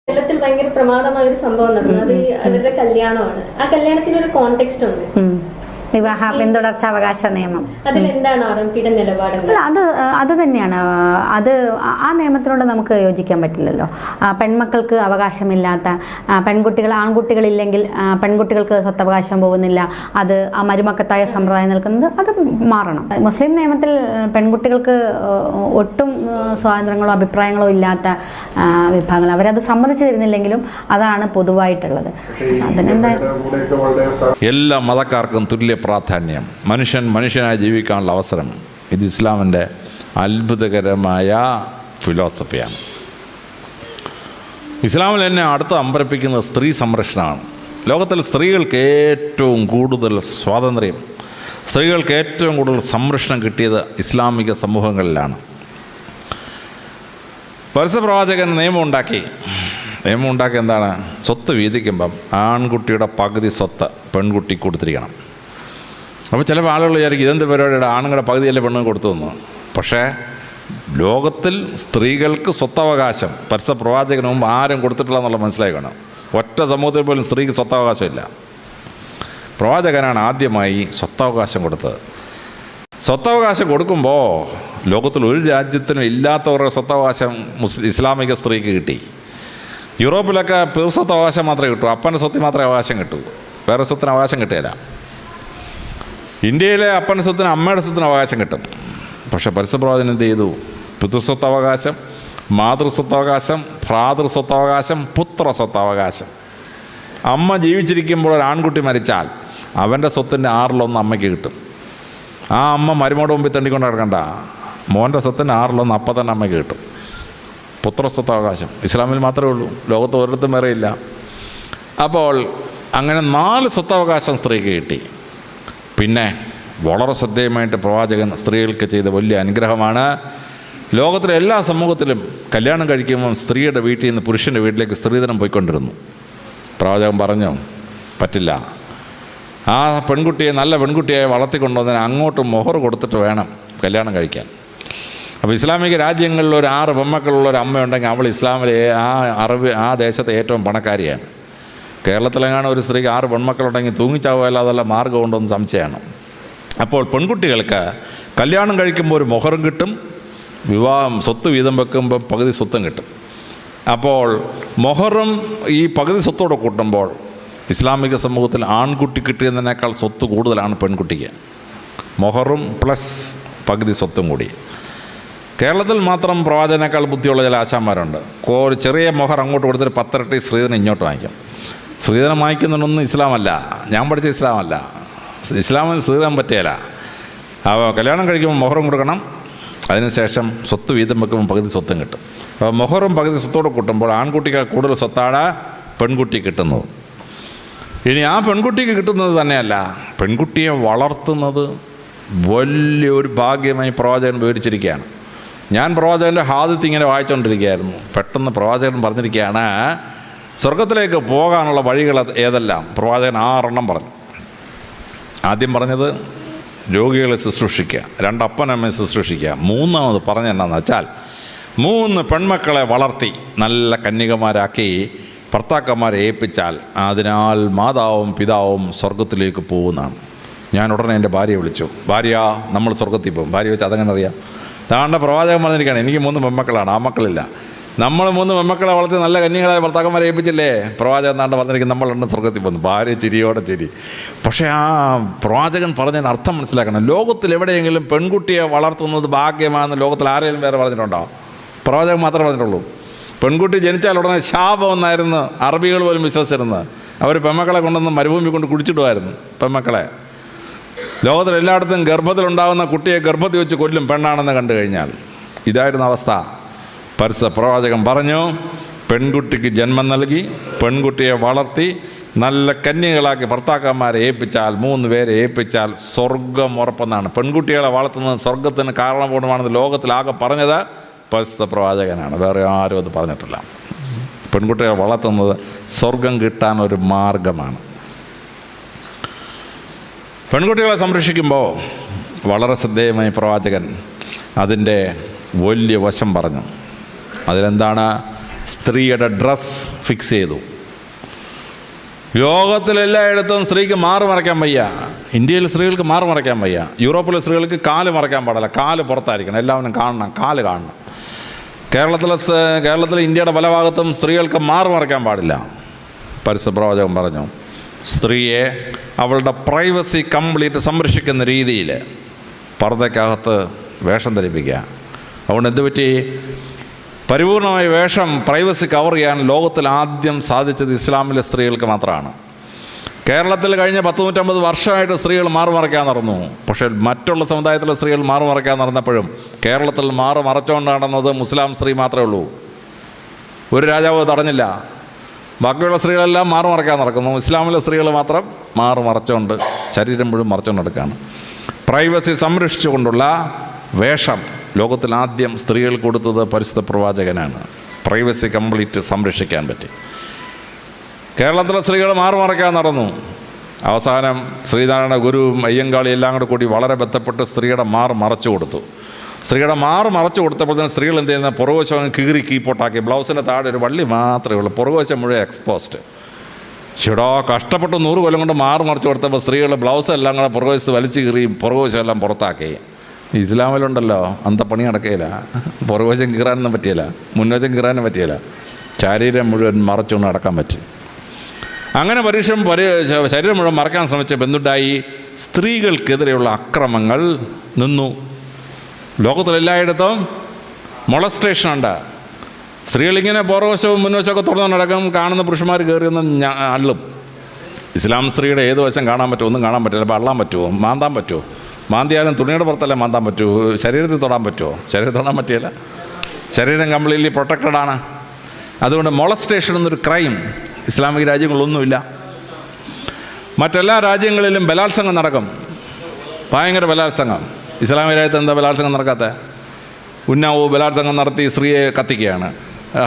കേരളത്തിൽ ഭയങ്കര പ്രമാദമായ ഒരു സംഭവം നടന്നു. അത് അവരുടെ കല്യാണമാണ്. ആ കല്യാണത്തിന് ഒരു കോണ്ടെക്സ്റ്റ് ഉണ്ട്. വിവാഹ പിന്തുടർച്ചാവകാശ നിയമം. അതിലെന്താണ് ആർഎംപിയുടെ നിലപാട്? അത് തന്നെയാണ്. ആ നിയമത്തിനോട് നമുക്ക് യോജിക്കാൻ പറ്റില്ലല്ലോ. പെൺമക്കൾക്ക് അവകാശമില്ലാത്ത പെൺകുട്ടികൾ, ആൺകുട്ടികളില്ലെങ്കിൽ പെൺകുട്ടികൾക്ക് സ്വത്തവകാശം പോകുന്നില്ല. അത് ആ മരുമക്കത്തായ സമ്പ്രദായം നിൽക്കുന്നത് അത് മാറണം. മുസ്ലിം നിയമത്തിൽ പെൺകുട്ടികൾക്ക് ഒട്ടും സ്വാതന്ത്ര്യങ്ങളോ അഭിപ്രായങ്ങളോ ഇല്ലാത്ത വിഭാഗങ്ങൾ, അവരത് സമ്മതിച്ചു തരുന്നില്ലെങ്കിലും അതാണ് പൊതുവായിട്ടുള്ളത്. അതിനെന്താ, എല്ലാ മതക്കാർക്കും തുല്യ പ്രാധാന്യം, മനുഷ്യനായി ജീവിക്കാനുള്ള അവസരം. ഇത് ഇസ്ലാമിൻ്റെ അത്ഭുതകരമായ ഫിലോസഫിയാണ്. ഇസ്ലാമിൽ എന്നെ അടുത്ത് അമ്പരപ്പിക്കുന്നത് സ്ത്രീ സംരക്ഷണമാണ്. ലോകത്തിൽ സ്ത്രീകൾക്ക് ഏറ്റവും കൂടുതൽ സ്വാതന്ത്ര്യം, സ്ത്രീകൾക്ക് ഏറ്റവും കൂടുതൽ സംരക്ഷണം കിട്ടിയത് ഇസ്ലാമിക സമൂഹങ്ങളിലാണ്. പരസ്യപ്രവാചകൻ നിയമം ഉണ്ടാക്കി എന്താണ്? സ്വത്ത് വീതിക്കുമ്പം ആൺകുട്ടിയുടെ പകുതി സ്വത്ത് പെൺകുട്ടി കൊടുത്തിരിക്കണം. അപ്പോൾ ചില ആളുകൾ വിചാരിക്കും ഇതെന്ത് പരിപാടിയുടെ, ആണുങ്ങളുടെ പകുതിയല്ലേ പെണ്ണുങ്ങൾ കൊടുത്തു തന്നു. പക്ഷേ ലോകത്തിൽ സ്ത്രീകൾക്ക് സ്വത്തവകാശം പരസ്യപ്രവാചകന് മുമ്പ് ആരും കൊടുത്തിട്ടില്ല എന്നുള്ള മനസ്സിലാക്കണം. ഒറ്റ സമൂഹത്തിൽ പോലും സ്ത്രീക്ക് സ്വത്തവകാശമില്ല. പ്രവാചകനാണ് ആദ്യമായി സ്വത്തവകാശം കൊടുത്തത്. സ്വത്തവകാശം കൊടുക്കുമ്പോൾ ലോകത്തിൽ ഒരു രാജ്യത്തിനും ഇല്ലാത്തവരുടെ സ്വത്തവകാശം ഇസ്ലാമിക സ്ത്രീക്ക് കിട്ടി. യൂറോപ്പിലൊക്കെ സ്വത്ത് അവകാശം മാത്രമേ കിട്ടൂ, അപ്പൻ്റെ സ്വത്തിന് മാത്രമേ അവകാശം കിട്ടൂ, വേറെ സ്വത്തിന് അവകാശം കിട്ടില്ല. ഇന്ത്യയിലെ അപ്പൻ്റെ സ്വത്തിന് അമ്മയുടെ സ്വത്തിന് അവകാശം കിട്ടും. പക്ഷേ പരസ്യപ്രവാചകൻ എന്ത് ചെയ്തു? പിതൃസ്വത്തവകാശം, മാതൃസ്വത്തവകാശം, ഭ്രാതൃസ്വത്തവകാശം, പുത്രസ്വത്തവകാശം. അമ്മ ജീവിച്ചിരിക്കുമ്പോൾ ഒരു ആൺകുട്ടി മരിച്ചാൽ അവൻ്റെ സ്വത്തിൻ്റെ 1/6 അമ്മയ്ക്ക് കിട്ടും. ആ അമ്മ മരുമോടെ മുമ്പിൽ തണ്ടിക്കൊണ്ട് നടക്കണ്ട, മോൻ്റെ സ്വത്തിൻ്റെ 1/6 അപ്പം തന്നെ അമ്മയ്ക്ക് കിട്ടും. പുത്രസ്വത്തവകാശം ഇസ്ലാമിൽ മാത്രമേ ഉള്ളൂ, ലോകത്ത് ഒരിടത്തും വേറെ ഇല്ല. അപ്പോൾ അങ്ങനെ 4 സ്വത്തവകാശം സ്ത്രീക്ക് കിട്ടി. പിന്നെ വളരെ ശ്രദ്ധേയമായിട്ട് പ്രവാചകൻ സ്ത്രീകൾക്ക് ചെയ്ത വലിയ അനുഗ്രഹമാണ്. ലോകത്തിലെ എല്ലാ സമൂഹത്തിലും കല്യാണം കഴിക്കുമ്പം സ്ത്രീയുടെ വീട്ടിൽ നിന്ന് പുരുഷൻ്റെ വീട്ടിലേക്ക് സ്ത്രീധനം പോയിക്കൊണ്ടിരുന്നു. പ്രവാചകൻ പറഞ്ഞു പറ്റില്ല, ആ പെൺകുട്ടിയെ നല്ല പെൺകുട്ടിയായി വളർത്തിക്കൊണ്ടുവന്നതിന് അങ്ങോട്ട് മൊഹർ കൊടുത്തിട്ട് വേണം കല്യാണം കഴിക്കാൻ. അപ്പോൾ ഇസ്ലാമിക രാജ്യങ്ങളിൽ ഒരു 6 പെൺമക്കളുള്ള ഒരു അമ്മയുണ്ടെങ്കിൽ അവൾ ഇസ്ലാമിലെ ആ ദേശത്തെ ഏറ്റവും പണക്കാരിയാണ്. കേരളത്തിലെങ്ങാനും ഒരു സ്ത്രീക്ക് 6 പെൺമക്കളുണ്ടെങ്കിൽ തൂങ്ങിച്ചാവുകയല്ല, അതല്ല മാർഗ്ഗം ഉണ്ടോയെന്ന് സംശയമാണ്. അപ്പോൾ പെൺകുട്ടികൾക്ക് കല്യാണം കഴിക്കുമ്പോൾ ഒരു മൊഹറും കിട്ടും, സ്വത്ത് വീതം വെക്കുമ്പോൾ പകുതി സ്വത്തും കിട്ടും. അപ്പോൾ മൊഹറും ഈ പകുതി സ്വത്തോടെ കൂട്ടുമ്പോൾ ഇസ്ലാമിക സമൂഹത്തിൽ ആൺകുട്ടി കിട്ടിയതിനേക്കാൾ സ്വത്ത് കൂടുതലാണ് പെൺകുട്ടിക്ക്. മൊഹറും പ്ലസ് പകുതി സ്വത്തും കൂടി. കേരളത്തിൽ മാത്രം പ്രവാചകനേക്കാൾ ബുദ്ധിയുള്ള ചില ആശാന്മാരുണ്ട്. ഒരു ചെറിയ മൊഹർ അങ്ങോട്ട് കൊടുത്തിട്ട് 10 ഇരട്ടി സ്ത്രീധനം ഇങ്ങോട്ട് വാങ്ങിക്കും. സ്ത്രീധനം വാങ്ങിക്കുന്നതൊന്നും ഇസ്ലാമല്ല, ഞാൻ പഠിച്ച ഇസ്ലാമല്ല. ഇസ്ലാമിന് സ്ത്രീധനം പറ്റിയല്ല. കല്യാണം കഴിക്കുമ്പോൾ മൊഹറും കൊടുക്കണം, അതിനുശേഷം സ്വത്ത് വീതം വെക്കുമ്പോൾ പകുതി സ്വത്തും കിട്ടും. അപ്പോൾ മൊഹറും പകുതി സ്വത്തോടെ കൂട്ടുമ്പോൾ ആൺകുട്ടിക്ക് കൂടുതൽ സ്വത്താണ് പെൺകുട്ടി കിട്ടുന്നത്. ഇനി ആ പെൺകുട്ടിക്ക് കിട്ടുന്നത് തന്നെയല്ല, പെൺകുട്ടിയെ വളർത്തുന്നത് വലിയൊരു ഭാഗ്യമായി പ്രവാചകൻ വിവരിച്ചിരിക്കുകയാണ്. ഞാൻ പ്രവാചകൻ്റെ ഹാദിത്ത് ഇങ്ങനെ വായിച്ചുകൊണ്ടിരിക്കുകയായിരുന്നു. പെട്ടെന്ന് പ്രവാചകൻ പറഞ്ഞിരിക്കുകയാണ് സ്വർഗത്തിലേക്ക് പോകാനുള്ള വഴികൾ ഏതെല്ലാം. പ്രവാചകൻ 6 പറഞ്ഞു. ആദ്യം പറഞ്ഞത് രോഗികളെ ശുശ്രൂഷിക്കുക, 2 അപ്പനമ്മയെ ശുശ്രൂഷിക്കുക. 3ാമത് പറഞ്ഞ എന്നാന്ന് വെച്ചാൽ 3 പെൺമക്കളെ വളർത്തി നല്ല കന്യകമാരാക്കി ഭർത്താക്കന്മാരെ ഏൽപ്പിച്ചാൽ അതിനാൽ മാതാവും പിതാവും സ്വർഗത്തിലേക്ക് പോകുന്നതാണ്. ഞാൻ ഉടനെ എൻ്റെ ഭാര്യയെ വിളിച്ചു. ഭാര്യ, നമ്മൾ സ്വർഗത്തിൽ പോകും. ഭാര്യ വെച്ച് അതെങ്ങനെ അറിയാം? താണ്ട പ്രവാചകൻ പറഞ്ഞിരിക്കുകയാണ്, എനിക്ക് 3 പെൺമക്കളാണ്, ആ മക്കളില്ല. നമ്മൾ 3 പെൺമക്കളെ വളർത്തി നല്ല കന്യകളായ ഭർത്താക്കന്മാരെ ഏൽപ്പിച്ചില്ലേ? പ്രവാചകൻ താണ്ട പറഞ്ഞിരിക്കും നമ്മളുണ്ട് സ്വർഗത്തിൽ പോകുന്നു. ഭാര്യ ചിരിയോടെ ചിരി. പക്ഷേ ആ പ്രവാചകൻ പറഞ്ഞതിന് അർത്ഥം മനസ്സിലാക്കണം. ലോകത്തിൽ എവിടെയെങ്കിലും പെൺകുട്ടിയെ വളർത്തുന്നത് ഭാഗ്യമാണെന്ന് ലോകത്തിൽ ആരെങ്കിലും വേറെ പറഞ്ഞിട്ടുണ്ടോ? പ്രവാചകൻ മാത്രമേ പറഞ്ഞിട്ടുള്ളൂ. പെൺകുട്ടി ജനിച്ചാൽ ഉടനെ ശാപം എന്നായിരുന്നു അറബികൾ പോലും വിശ്വസിച്ചിരുന്നത്. അവർ പെൺമക്കളെ കൊണ്ടൊന്ന് മരുഭൂമി കൊണ്ട് കുടിച്ചിടുമായിരുന്നു. പെൺമക്കളെ ലോകത്തിൽ എല്ലായിടത്തും ഗർഭത്തിലുണ്ടാകുന്ന കുട്ടിയെ ഗർഭത്തിൽ വെച്ച് കൊല്ലും പെണ്ണാണെന്ന് കണ്ടു കഴിഞ്ഞാൽ. ഇതായിരുന്നു അവസ്ഥ. പ്രവാചകൻ പറഞ്ഞു, പെൺകുട്ടിക്ക് ജന്മം നൽകി പെൺകുട്ടിയെ വളർത്തി നല്ല കന്യകളാക്കി ഭർത്താക്കന്മാരെ ഏൽപ്പിച്ചാൽ, 3 പേരെ ഏൽപ്പിച്ചാൽ സ്വർഗം ഉറപ്പെന്നാണ്. പെൺകുട്ടികളെ വളർത്തുന്നത് സ്വർഗത്തിന് കാരണമാണെന്ന് ലോകത്തിലാകെ പറഞ്ഞത് പരിശുദ്ധ പ്രവാചകനാണ്. വേറെ ആരും അത് പറഞ്ഞിട്ടില്ല. പെൺകുട്ടികളെ വളർത്തുന്നത് സ്വർഗം കിട്ടാൻ ഒരു മാർഗമാണ്. പെൺകുട്ടികളെ സംരക്ഷിക്കുമ്പോൾ വളരെ ശ്രദ്ധേയമായി പ്രവാചകൻ അതിൻ്റെ വലിയ വശം പറഞ്ഞു. അതിലെന്താണ്? സ്ത്രീയുടെ ഡ്രസ് ഫിക്സ് ചെയ്തു. ലോകത്തിലെല്ലായിടത്തും സ്ത്രീക്ക് മാറ് മറയ്ക്കാൻ വയ്യ. ഇന്ത്യയിൽ സ്ത്രീകൾക്ക് മാറ് മറയ്ക്കാൻ വയ്യ. യൂറോപ്പിലെ സ്ത്രീകൾക്ക് കാല് മറയ്ക്കാൻ പാടില്ല, കാല് പുറത്തായിരിക്കണം, എല്ലാവരും കാണണം, കാല് കാണണം. കേരളത്തിലെ ഇന്ത്യയുടെ പല ഭാഗത്തും സ്ത്രീകൾക്ക് മാറ് മറയ്ക്കാൻ പാടില്ല. പരിശുദ്ധ പ്രവാചകൻ പറഞ്ഞു, സ്ത്രീയെ അവളുടെ പ്രൈവസി കംപ്ലീറ്റ് സംരക്ഷിക്കുന്ന രീതിയിൽ പർദ്ദയ്ക്കകത്ത് വേഷം ധരിപ്പിക്കുക. അതുകൊണ്ട് എന്ത് പറ്റി? പരിപൂർണമായ വേഷം, പ്രൈവസി കവർ ചെയ്യാൻ ലോകത്തിൽ ആദ്യം സാധിച്ചത് ഇസ്ലാമിലെ സ്ത്രീകൾക്ക് മാത്രമാണ്. കേരളത്തിൽ കഴിഞ്ഞ 150 വർഷമായിട്ട് സ്ത്രീകൾ മാറുമറയ്ക്കാൻ നടന്നു. പക്ഷേ മറ്റുള്ള സമുദായത്തിലെ സ്ത്രീകൾ മാറുമറയ്ക്കാൻ നടന്നപ്പോഴും കേരളത്തിൽ മറച്ചുകൊണ്ട് നടന്നത് മുസ്ലിം സ്ത്രീ മാത്രമേ ഉള്ളൂ. ഒരു രാജാവ് തടഞ്ഞില്ല. ബാക്കിയുള്ള സ്ത്രീകളെല്ലാം മാറുമറയ്ക്കാൻ നടക്കുന്നു. ഇസ്ലാമിലെ സ്ത്രീകൾ മാത്രം മറച്ചുകൊണ്ട് ശരീരം മുഴുവൻ മറച്ചുകൊണ്ട് നടക്കുകയാണ്. പ്രൈവസി സംരക്ഷിച്ചുകൊണ്ടുള്ള വേഷം ലോകത്തിൽ ആദ്യം സ്ത്രീകൾ കൊടുത്തത് പരിശുദ്ധ പ്രവാചകനാണ്. പ്രൈവസി കംപ്ലീറ്റ് സംരക്ഷിക്കാൻ പറ്റി. കേരളത്തിലെ സ്ത്രീകൾ മാറുമറയ്ക്കാൻ നടന്നു. അവസാനം ശ്രീനാരായണ ഗുരുവും അയ്യങ്കാളി എല്ലാം കൂടി വളരെ ബന്ധപ്പെട്ട് സ്ത്രീയുടെ മറച്ചു കൊടുത്തു. സ്ത്രീയുടെ മറച്ചു കൊടുത്തപ്പോൾ തന്നെ സ്ത്രീകൾ എന്ത് ചെയ്യുന്നത്? പുറകുവശം കീറി കീപ്പോട്ടാക്കി. ബ്ലൗസിൻ്റെ താഴെ ഒരു വള്ളി മാത്രമേ ഉള്ളൂ, പുറകുവശം മുഴുവൻ എക്സ്പോസ്ഡ്. ചേടാ, കഷ്ടപ്പെട്ട് 100 കൊല്ലം കൊണ്ട് മറച്ചു കൊടുത്തപ്പോൾ സ്ത്രീകൾ ബ്ലൗസ് എല്ലാം കൂടെ പുറകുവശത്ത് വലിച്ചു കീറി പുറകുവശം എല്ലാം പുറത്താക്കി. ഇസ്ലാമിലുണ്ടല്ലോ അന്ത പണി നടക്കുകയില്ല. പുറകുവശം കീറാനൊന്നും പറ്റിയില്ല, മുൻവശം കീറാനും പറ്റിയില്ല. ശരീരം മുഴുവൻ മറച്ചുകൊണ്ട് നടക്കാൻ പറ്റി. അങ്ങനെ ശരീരം മുഴുവൻ മറക്കാൻ ശ്രമിച്ചപ്പോൾ എന്തുണ്ടായി? സ്ത്രീകൾക്കെതിരെയുള്ള അക്രമങ്ങൾ നിന്നു. ലോകത്തിലെല്ലായിടത്തും മൊളസ്റ്റേഷനുണ്ട്. സ്ത്രീകളിങ്ങനെ പുറവശവും മുൻവശമൊക്കെ തുറന്നു നടക്കും. കാണുന്ന പുരുഷന്മാർ കയറിയൊന്നും അള്ളും. ഇസ്ലാം സ്ത്രീയുടെ ഏത് വശം കാണാൻ പറ്റുമോ? ഒന്നും കാണാൻ പറ്റില്ല. അപ്പോൾ അള്ളാൻ പറ്റുമോ? മാന്താൻ പറ്റുമോ? മാന്തിയാലും തുണിയുടെ പുറത്തല്ലേ മാന്താൻ പറ്റുമോ? ശരീരത്തിൽ തൊടാൻ പറ്റുമോ? ശരീരത്തിൽ തൊടാൻ പറ്റില്ല. ശരീരം കംപ്ലീറ്റ്ലി പ്രൊട്ടക്റ്റഡാണ്. അതുകൊണ്ട് മൊളസ്റ്റേഷൻ എന്നൊരു ക്രൈം ഇസ്ലാമിക രാജ്യങ്ങളൊന്നുമില്ല. മറ്റെല്ലാ രാജ്യങ്ങളിലും ബലാത്സംഗം നടക്കും, ഭയങ്കര ബലാത്സംഗം. ഇസ്ലാമിക രാജ്യത്ത് എന്താ ബലാത്സംഗം നടക്കാത്ത? ഉന്നാവോ ബലാത്സംഗം നടത്തി സ്ത്രീയെ കത്തിക്കുകയാണ്.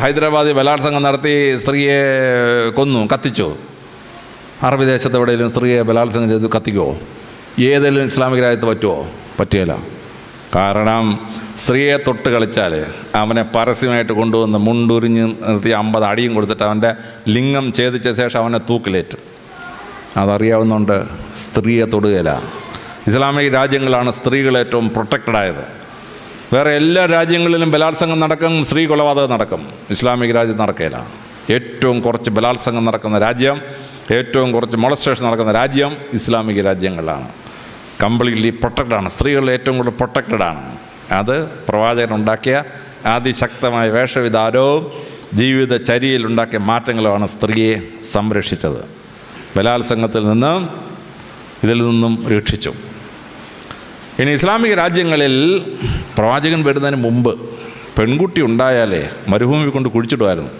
ഹൈദരാബാദിൽ ബലാത്സംഗം നടത്തി സ്ത്രീയെ കൊന്നു, കത്തിച്ചു. അറബി ദേശത്ത് എവിടെയെങ്കിലും സ്ത്രീയെ ബലാത്സംഗം ചെയ്ത് കത്തിക്കുമോ? ഏതെങ്കിലും ഇസ്ലാമിക രാജ്യത്ത് പറ്റുമോ? പറ്റുകയില്ല. കാരണം സ്ത്രീയെ തൊട്ട് കളിച്ചാൽ അവനെ പരസ്യമായിട്ട് കൊണ്ടുവന്ന് മുണ്ടുരിഞ്ഞ് നിർത്തി 50 അടിയും കൊടുത്തിട്ട് അവൻ്റെ ലിംഗം ഛേദിച്ച ശേഷം അവനെ തൂക്കിലേറ്റും. അതറിയാവുന്നതുകൊണ്ട് സ്ത്രീയെ തൊടുകയില്ല. ഇസ്ലാമിക രാജ്യങ്ങളാണ് സ്ത്രീകൾ ഏറ്റവും പ്രൊട്ടക്റ്റഡായത്. വേറെ എല്ലാ രാജ്യങ്ങളിലും ബലാത്സംഗം നടക്കും, സ്ത്രീ കൊലപാതകം നടക്കും. ഇസ്ലാമിക രാജ്യം നടക്കുകയില്ല. ഏറ്റവും കുറച്ച് ബലാത്സംഗം നടക്കുന്ന രാജ്യം, ഏറ്റവും കുറച്ച് മൊളസ്റ്റേഷൻ നടക്കുന്ന രാജ്യം ഇസ്ലാമിക രാജ്യങ്ങളാണ്. കംപ്ലീറ്റ്ലി പ്രൊട്ടക്റ്റഡാണ്. സ്ത്രീകൾ ഏറ്റവും കൂടുതൽ പ്രൊട്ടക്റ്റഡാണ്. അത് പ്രവാചകനുണ്ടാക്കിയ അതിശക്തമായ വേഷവിധാനവും ജീവിതചര്യയിലുണ്ടാക്കിയ മാറ്റങ്ങളുമാണ് സ്ത്രീയെ സംരക്ഷിച്ചത്. ബലാത്സംഗത്തിൽ ഇതിൽ നിന്നും രക്ഷിച്ചു. ഇനി ഇസ്ലാമിക രാജ്യങ്ങളിൽ പ്രവാചകൻ വരുന്നതിന് മുമ്പ് പെൺകുട്ടി ഉണ്ടായാലേ മരുഭൂമി കൊണ്ട് കുഴിച്ചിടുമായിരുന്നു.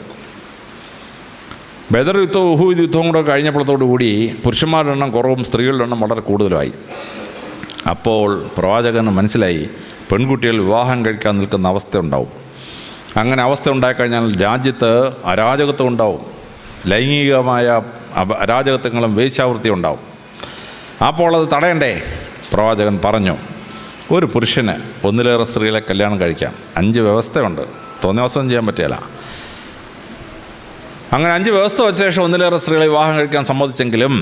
ബദർ യുദ്ധവും ഉഹൂദ് യുദ്ധവും കൂടെ കഴിഞ്ഞപ്പോഴത്തോടുകൂടി പുരുഷന്മാരുടെ എണ്ണം കുറവും സ്ത്രീകളുടെ എണ്ണം വളരെ കൂടുതലുമായി. അപ്പോൾ പ്രവാചകന് മനസ്സിലായി പെൺകുട്ടികൾ വിവാഹം കഴിക്കാൻ നിൽക്കുന്ന അവസ്ഥ ഉണ്ടാവും. അങ്ങനെ അവസ്ഥ ഉണ്ടായിക്കഴിഞ്ഞാൽ രാജ്യത്ത് അരാജകത്വം ഉണ്ടാവും, ലൈംഗികമായ അരാജകത്വങ്ങളും വേശ്യാവൃത്തിയും ഉണ്ടാവും. അപ്പോൾ അത് തടയണ്ടേ? പ്രവാചകൻ പറഞ്ഞു, ഒരു പുരുഷന് ഒന്നിലേറെ സ്ത്രീകളെ കല്യാണം കഴിക്കാം. 5 വ്യവസ്ഥയുണ്ട്, തോന്നിവാസം ചെയ്യാൻ പറ്റില്ല. അങ്ങനെ 5 വ്യവസ്ഥ വെച്ച ശേഷം ഒന്നിലേറെ സ്ത്രീകളെ വിവാഹം കഴിക്കാൻ സമ്മതിച്ചെങ്കിലും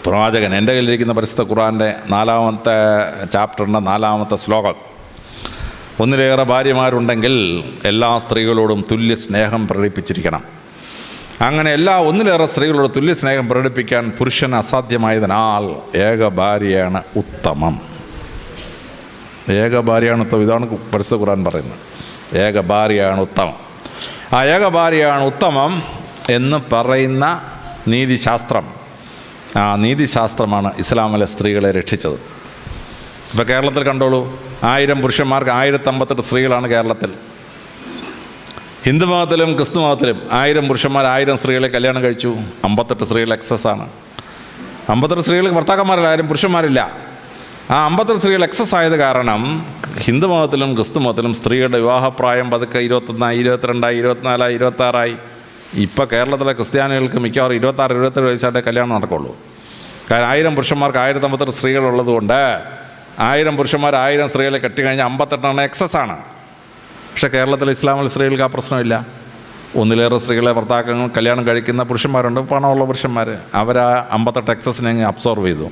പ്രവാചകൻ, എൻ്റെ കയ്യിലിരിക്കുന്ന പരിശുദ്ധ ഖുർആൻ്റെ 4-ാമത്തെ ചാപ്റ്ററിൻ്റെ 4-ാമത്തെ ശ്ലോകം, ഒന്നിലേറെ ഭാര്യമാരുണ്ടെങ്കിൽ എല്ലാ സ്ത്രീകളോടും തുല്യ സ്നേഹം പ്രകടിപ്പിച്ചിരിക്കണം. അങ്ങനെ ഒന്നിലേറെ സ്ത്രീകളോട് തുല്യ സ്നേഹം പ്രകടിപ്പിക്കാൻ പുരുഷന് അസാധ്യമായതിനാൽ ഏക ഭാര്യയാണ് ഉത്തമം. ഏക ഭാര്യയാണ് ഉത്തമം. ഇതാണ് പരിശുദ്ധ ഖുർആൻ പറയുന്നത്. ഏക ഭാര്യയാണ് ഉത്തമം. ആ ഏക ഭാര്യയാണ് ഉത്തമം എന്ന് പറയുന്ന നീതിശാസ്ത്രം, ആ നീതിശാസ്ത്രമാണ് ഇസ്ലാമിലെ സ്ത്രീകളെ രക്ഷിച്ചത്. ഇപ്പോൾ കേരളത്തിൽ കണ്ടോളൂ, 1000 പുരുഷന്മാർക്ക് 1058 സ്ത്രീകളാണ് കേരളത്തിൽ. ഹിന്ദു മതത്തിലും ക്രിസ്തു മതത്തിലും 1000 പുരുഷന്മാർ 1000 സ്ത്രീകളെ കല്യാണം കഴിച്ചു. 58 സ്ത്രീകൾ എക്സസ്സാണ്. 58 സ്ത്രീകൾക്ക് ഭർത്താക്കന്മാരില്ല, 1000 പുരുഷന്മാരില്ല. ആ 58 സ്ത്രീകൾ എക്സസ് ആയത് കാരണം ഹിന്ദു മതത്തിലും ക്രിസ്തു മതത്തിലും സ്ത്രീകളുടെ വിവാഹപ്രായം പതുക്കെ 21, 22, 24, 26. ഇപ്പോൾ കേരളത്തിലെ ക്രിസ്ത്യാനികൾക്ക് മിക്കവാറും 26, 27 വയസ്സായിട്ടേ കല്യാണം നടക്കുള്ളൂ. കാരണം 1000 പുരുഷന്മാർക്ക് 1058 സ്ത്രീകളുള്ളതുകൊണ്ട് 1000 പുരുഷന്മാർ 1000 സ്ത്രീകളെ കെട്ടിക്കഴിഞ്ഞാൽ 58 എക്സസ്സാണ്. പക്ഷേ കേരളത്തിലെ ഇസ്ലാമിലെ സ്ത്രീകൾക്ക് ആ പ്രശ്നമില്ല. ഒന്നിലേറെ സ്ത്രീകളെ ഭർത്താക്കങ്ങൾ കല്യാണം കഴിക്കുന്ന പുരുഷന്മാരുണ്ട്, പണമുള്ള പുരുഷന്മാർ. അവർ ആ 58 എക്സസിനെ അങ്ങ് അബ്സോർവ് ചെയ്തു.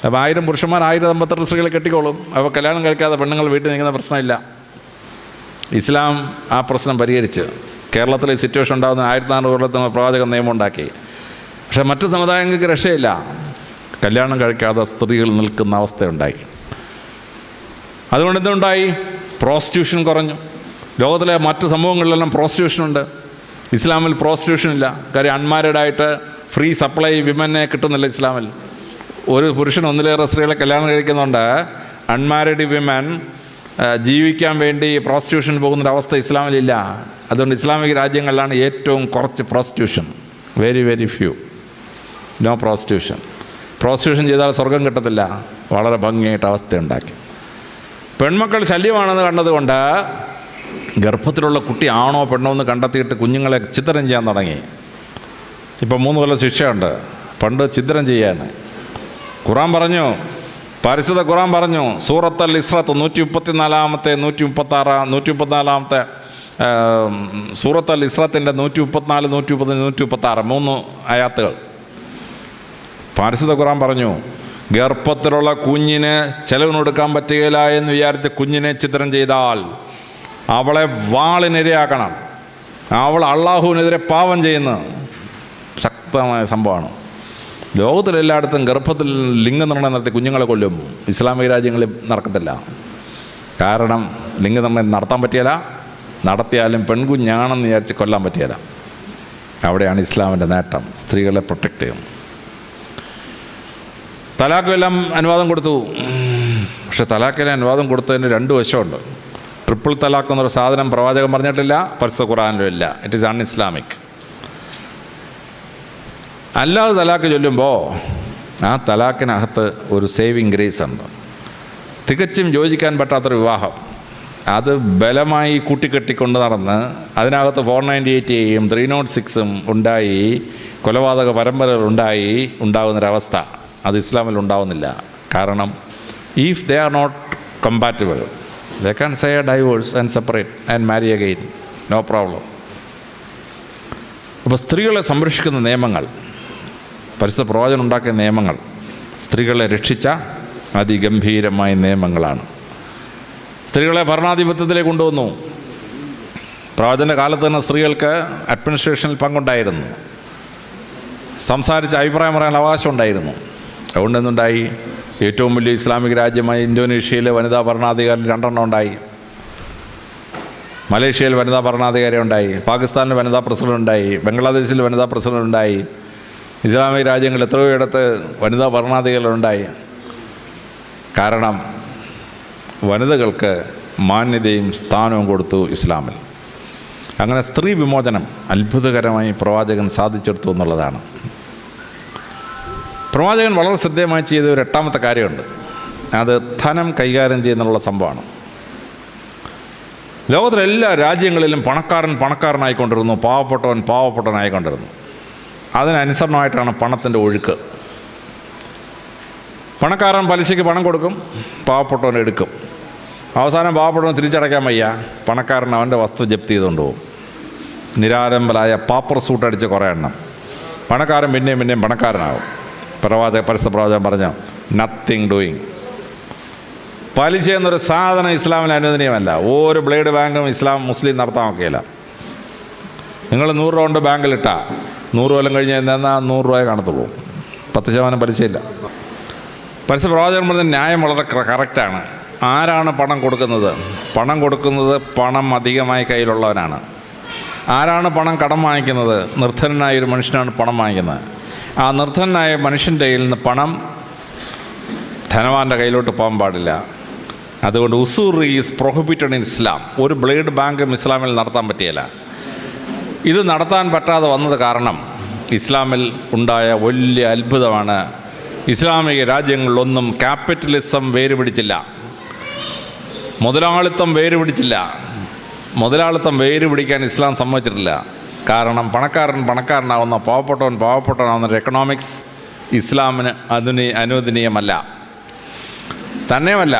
അപ്പോൾ 1000 പുരുഷന്മാർ 1058 സ്ത്രീകളെ കെട്ടിക്കോളും. അപ്പോൾ കല്യാണം കഴിക്കാതെ പെണ്ണുങ്ങൾ വീട്ടിൽ നിൽക്കുന്ന പ്രശ്നമില്ല. ഇസ്ലാം ആ പ്രശ്നം പരിഹരിച്ച് കേരളത്തിലെ സിറ്റുവേഷൻ ഉണ്ടാകുന്ന 1400 കൊല്ലത്തിന് പ്രവാചകൻ നിയമം ഉണ്ടാക്കി. പക്ഷേ മറ്റു സമുദായങ്ങൾക്ക് രക്ഷയില്ല. കല്യാണം കഴിക്കാതെ സ്ത്രീകൾ നിൽക്കുന്ന അവസ്ഥയുണ്ടായി. അതുകൊണ്ട് എന്തുണ്ടായി? പ്രോസ്റ്റിറ്റ്യൂഷൻ കുറഞ്ഞു. ലോകത്തിലെ മറ്റ് സമൂഹങ്ങളിലെല്ലാം പ്രോസ്റ്റിറ്റ്യൂഷനുണ്ട്. ഇസ്ലാമിൽ പ്രോസ്റ്റിറ്റ്യൂഷൻ ഇല്ല. കാര്യം അൺമാരീഡായിട്ട് ഫ്രീ സപ്ലൈ വിമനെ കിട്ടുന്നില്ല ഇസ്ലാമിൽ. ഒരു പുരുഷൻ ഒന്നിലേറെ സ്ത്രീകളെ കല്യാണം കഴിക്കുന്നുണ്ട്. അൺമാരീഡ് വിമൻ ജീവിക്കാൻ വേണ്ടി പ്രോസ്റ്റിറ്റ്യൂഷൻ പോകുന്നൊരവസ്ഥ ഇസ്ലാമിലില്ല. അതുകൊണ്ട് ഇസ്ലാമിക രാജ്യങ്ങളിലാണ് ഏറ്റവും കുറച്ച് prostitution. Very very few. No prostitution. Prostitution ചെയ്താൽ സ്വർഗം കിട്ടത്തില്ല. വളരെ ഭംഗിയായിട്ട് അവസ്ഥയുണ്ടാക്കി. പെൺമക്കൾ ശല്യമാണെന്ന് കണ്ടതുകൊണ്ട് ഗർഭത്തിലുള്ള കുട്ടി ആണോ പെണ്ണോ എന്ന് കണ്ടെത്തിയിട്ട് കുഞ്ഞുങ്ങളെ ചിത്രം ചെയ്യാൻ തുടങ്ങി. ഇപ്പം 3 കൊല്ലം ശിക്ഷയുണ്ട്. പണ്ട് ചിത്രം ചെയ്യാൻ ഖുർആൻ പറഞ്ഞു, പരിശുദ്ധ ഖുർആൻ പറഞ്ഞു, സൂറത്തുൽ ഇസ്രത്ത് 134-ാമത്തെ 134-ാമത്തെ സൂറത്തുൽ ഇസ്രത്തിൻ്റെ 134, 135, 136 3 ആയത്തുകൾ. പരിശുദ്ധ ഖുർആൻ പറഞ്ഞു, ഗർഭത്തിലുള്ള കുഞ്ഞിന് ചെലവിനെടുക്കാൻ പറ്റുകയില്ല എന്ന് വിചാരിച്ച് കുഞ്ഞിനെ ചിത്രം ചെയ്താൽ അവളെ വാളിനിരയാക്കണം. അവൾ അള്ളാഹുവിനെതിരെ പാപം ചെയ്യുന്ന ശക്തമായ സംഭവമാണ്. ലോകത്തിലെല്ലായിടത്തും ഗർഭത്തിൽ ലിംഗനിർണ്ണയം നടത്തി കുഞ്ഞുങ്ങളെ കൊല്ലും. ഇസ്ലാമിക രാജ്യങ്ങളിൽ നടക്കത്തില്ല. കാരണം ലിംഗനിർണ്ണയം നടത്താൻ പറ്റിയല്ല. നടത്തിയാലും പെൺകുഞ്ഞാണെന്ന് വിചാരിച്ച് കൊല്ലാൻ പറ്റിയല്ല. അവിടെയാണ് ഇസ്ലാമിൻ്റെ നേട്ടം. സ്ത്രീകളെ പ്രൊട്ടക്റ്റ് ചെയ്യും. തലാഖെല്ലാം അനുവാദം കൊടുത്തു. പക്ഷെ തലാഖിന് അനുവാദം കൊടുത്തതിന് 2 വശമുണ്ട്. ട്രിപ്പിൾ തലാഖ് എന്നൊരു സാധനം പ്രവാചകൻ പറഞ്ഞിട്ടില്ല, പരിശുദ്ധ ഖുർആനിലും ഇല്ല. It is un-Islamic. അല്ലാതെ തലാഖ് ചൊല്ലുമ്പോൾ ആ തലാഖിനകത്ത് ഒരു സേവിങ് ഗ്രേസ് ഉണ്ട്. തികച്ചും യോജിക്കാൻ പറ്റാത്തൊരു വിവാഹം അത് ബലമായി കൂട്ടിക്കെട്ടിക്കൊണ്ട് നടന്ന് അതിനകത്ത് 498-യും 306-ഉം ഉണ്ടായി കൊലപാതക പരമ്പരകൾ ഉണ്ടാകുന്നൊരവസ്ഥ അത് ഇസ്ലാമിൽ ഉണ്ടാവുന്നില്ല. കാരണം if they are not compatible they can say a divorce and separate and marry again, no problem. അപ്പോൾ സ്ത്രീകളെ സംരക്ഷിക്കുന്ന നിയമങ്ങൾ, പരിശുദ്ധ പ്രവാചകൻ ഉണ്ടാക്കിയ നിയമങ്ങൾ സ്ത്രീകളെ രക്ഷിച്ച അതിഗംഭീരമായ നിയമങ്ങളാണ്. സ്ത്രീകളെ ഭരണാധിപത്യത്തിലേക്ക് കൊണ്ടുവന്നു. പ്രവാചകൻ്റെ കാലത്ത് തന്നെ സ്ത്രീകൾക്ക് അഡ്മിനിസ്ട്രേഷനിൽ പങ്കുണ്ടായിരുന്നു. സംസാരിച്ച് അഭിപ്രായം പറയാൻ അവകാശം ഉണ്ടായിരുന്നു. അതുകൊണ്ട് എന്തുണ്ടായി? ഏറ്റവും വലിയ ഇസ്ലാമിക രാജ്യമായ ഇന്തോനേഷ്യയിലെ വനിതാ ഭരണാധികാരി 2 ഉണ്ടായി. മലേഷ്യയിൽ വനിതാ ഭരണാധികാരി ഉണ്ടായി. പാകിസ്ഥാനിൽ വനിതാ പ്രസിഡന്റ് ഉണ്ടായി. ബംഗ്ലാദേശിൽ വനിതാ പ്രസിഡന്റ് ഉണ്ടായി. ഇസ്ലാമിക രാജ്യങ്ങളിൽ എത്രയോ ഇടത്ത് വനിതാ ഭരണാധികാരികളുണ്ടായി. കാരണം വനിതകൾക്ക് മാന്യതയും സ്ഥാനവും കൊടുത്തു ഇസ്ലാമിൽ. അങ്ങനെ സ്ത്രീ വിമോചനം അത്ഭുതകരമായി പ്രവാചകൻ സാധിച്ചെടുത്തു എന്നുള്ളതാണ്. പ്രവാചകൻ വളരെ ശ്രദ്ധേയമായി ചെയ്ത ഒരു 8ാമത്തെ കാര്യമുണ്ട്. അത് ധനം കൈകാര്യം ചെയ്യുന്നുള്ള സംഭവമാണ്. ലോകത്തിലെ എല്ലാ രാജ്യങ്ങളിലും പണക്കാരനായിക്കൊണ്ടിരുന്നു, പാവപ്പെട്ടവനായിക്കൊണ്ടിരുന്നു. അതിനനുസരണമായിട്ടാണ് പണത്തിൻ്റെ ഒഴുക്ക്. പണക്കാരൻ പലിശയ്ക്ക് പണം കൊടുക്കും, പാവപ്പെട്ടവൻ എടുക്കും. അവസാനം പാവപ്പെട്ടവൻ തിരിച്ചടയ്ക്കാൻ വയ്യ, പണക്കാരൻ അവൻ്റെ വസ്തു ജപ്തി ചെയ്തുകൊണ്ട് പോകും. നിരാലംബലായ പാപ്പർ സൂട്ടടിച്ച് കുറേ എണ്ണം. പണക്കാരൻ പിന്നെയും പണക്കാരനാകും. പരിശുദ്ധ പ്രവാചകൻ പറഞ്ഞു, നത്തിങ് ഡൂയിങ്. പലിശ എന്നൊരു സാധനം ഇസ്ലാമിൽ അനുവദനീയമല്ല. ഒരു ബ്ലേഡ് ബാങ്കും മുസ്ലിം നടത്താൻ ഒക്കെയില്ല. നിങ്ങൾ 100 രൂപ കൊണ്ട് ബാങ്കിലിട്ടാൽ 100 കൊല്ലം കഴിഞ്ഞ് എന്നാൽ 100 രൂപയെ കാണത്തുള്ളൂ. 10% പലിശയില്ല. പരിശുദ്ധ പ്രവാചകൻ പറഞ്ഞ ന്യായം വളരെ കറക്റ്റാണ്. ആരാണ് പണം കൊടുക്കുന്നത്? പണം കൊടുക്കുന്നത് പണം അധികമായി കയ്യിലുള്ളവനാണ്. ആരാണ് പണം കടം വാങ്ങിക്കുന്നത്? നിർധനനായ ഒരു മനുഷ്യനാണ് പണം വാങ്ങിക്കുന്നത്. ആ നിർധനനായ മനുഷ്യൻ്റെ കയ്യിൽ നിന്ന് പണം ധനവാൻ്റെ കയ്യിലോട്ട് പോകാൻ പാടില്ല. അതുകൊണ്ട് ഉസൂർ ഈസ് പ്രൊഹിബിറ്റഡ് ഇൻ ഇസ്ലാം. ഒരു ബ്ലേഡ് ബാങ്കും ഇസ്ലാമിൽ നടത്താൻ പറ്റിയില്ല. ഇത് നടത്താൻ പറ്റാതെ വന്നത് കാരണം ഇസ്ലാമിൽ ഉണ്ടായ വലിയ അത്ഭുതമാണ്. ഇസ്ലാമിക രാജ്യങ്ങളിലൊന്നും ക്യാപിറ്റലിസം വേരുപിടിച്ചില്ല, മുതലാളിത്തം വേരുപിടിച്ചില്ല. മുതലാളിത്തം വേരുപിടിക്കാൻ ഇസ്ലാം സമ്മതിച്ചിട്ടില്ല. കാരണം പണക്കാരനാവുന്ന പാവപ്പെട്ടവനാവുന്ന ഒരു എക്കണോമിക്സ് ഇസ്ലാമിന് അനുവദനീയമല്ല. തന്നെയുമല്ല,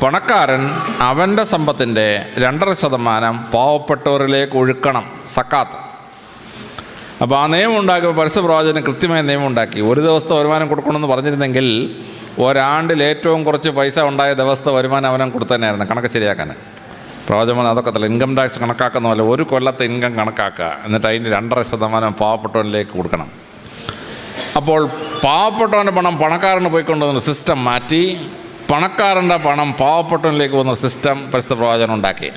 പണക്കാരൻ അവൻ്റെ സമ്പത്തിൻ്റെ 2.5% പാവപ്പെട്ടവരിലേക്ക് ഒഴുക്കണം, സക്കാത്ത്. അപ്പോൾ ആ നിയമം ഉണ്ടാക്കിയപ്പോൾ പരസ്യപ്രവാചകന് കൃത്യമായ നിയമം ഉണ്ടാക്കി. ഒരു ദിവസത്തെ വരുമാനം കൊടുക്കണമെന്ന് പറഞ്ഞിരുന്നെങ്കിൽ ഒരാണ്ടിൽ ഏറ്റവും കുറച്ച് പൈസ ഉണ്ടായ ദിവസത്തെ വരുമാനം അവനും കൊടുത്തന്നെയായിരുന്നു കണക്ക് ശരിയാക്കാൻ. പ്രവാചകൻ അതൊക്കെ തല്ല, ഇൻകം ടാക്സ് കണക്കാക്കുന്ന പോലെ ഒരു കൊല്ലത്തെ ഇൻകം കണക്കാക്കുക, എന്നിട്ട് അതിൻ്റെ 2.5% പാവപ്പെട്ടവനിലേക്ക് കൊടുക്കണം. അപ്പോൾ പാവപ്പെട്ടവൻ്റെ പണം പണക്കാരന് പോയിക്കൊണ്ടുവന്ന സിസ്റ്റം മാറ്റി പണക്കാരൻ്റെ പണം പാവപ്പെട്ടവനിലേക്ക് പോകുന്ന സിസ്റ്റം പരിശുദ്ധ പ്രവാചകൻ ഉണ്ടാക്കി.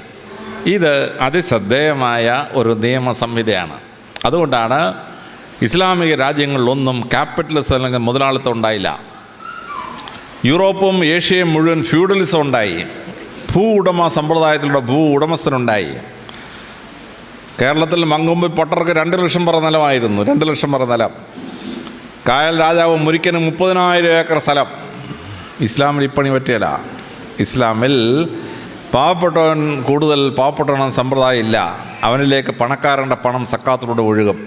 ഇത് അതിശ്രദ്ധേയമായ ഒരു നിയമ സംഹിതയാണ്. അതുകൊണ്ടാണ് ഇസ്ലാമിക രാജ്യങ്ങളിലൊന്നും ക്യാപിറ്റലിസം അല്ലെങ്കിൽ മുതലാളിത്തം ഉണ്ടായില്ല. യൂറോപ്പും ഏഷ്യയും മുഴുവൻ ഫ്യൂഡലിസം ഉണ്ടായി. ഭൂ ഉടമ സമ്പ്രദായത്തിലൂടെ ഭൂ ഉടമസ്ഥനുണ്ടായി. കേരളത്തിൽ മങ്കൊമ്പ് പൊട്ടർക്ക് 2 ലക്ഷം പറ നിലമായിരുന്നു. 2 ലക്ഷം പറ നിലം. കായൽ രാജാവ് മുരിക്കന് 30,000 ഏക്കർ സ്ഥലം. ഇസ്ലാമിൽ ഇപ്പണി പറ്റിയല്ല. ഇസ്ലാമിൽ പാവപ്പെട്ടവൻ കൂടുതൽ പാവപ്പെട്ടവൻ സമ്പ്രദായം ഇല്ല. അവനിലേക്ക് പണക്കാരൻ്റെ പണം സക്കാത്തിലൂടെ ഒഴുകും.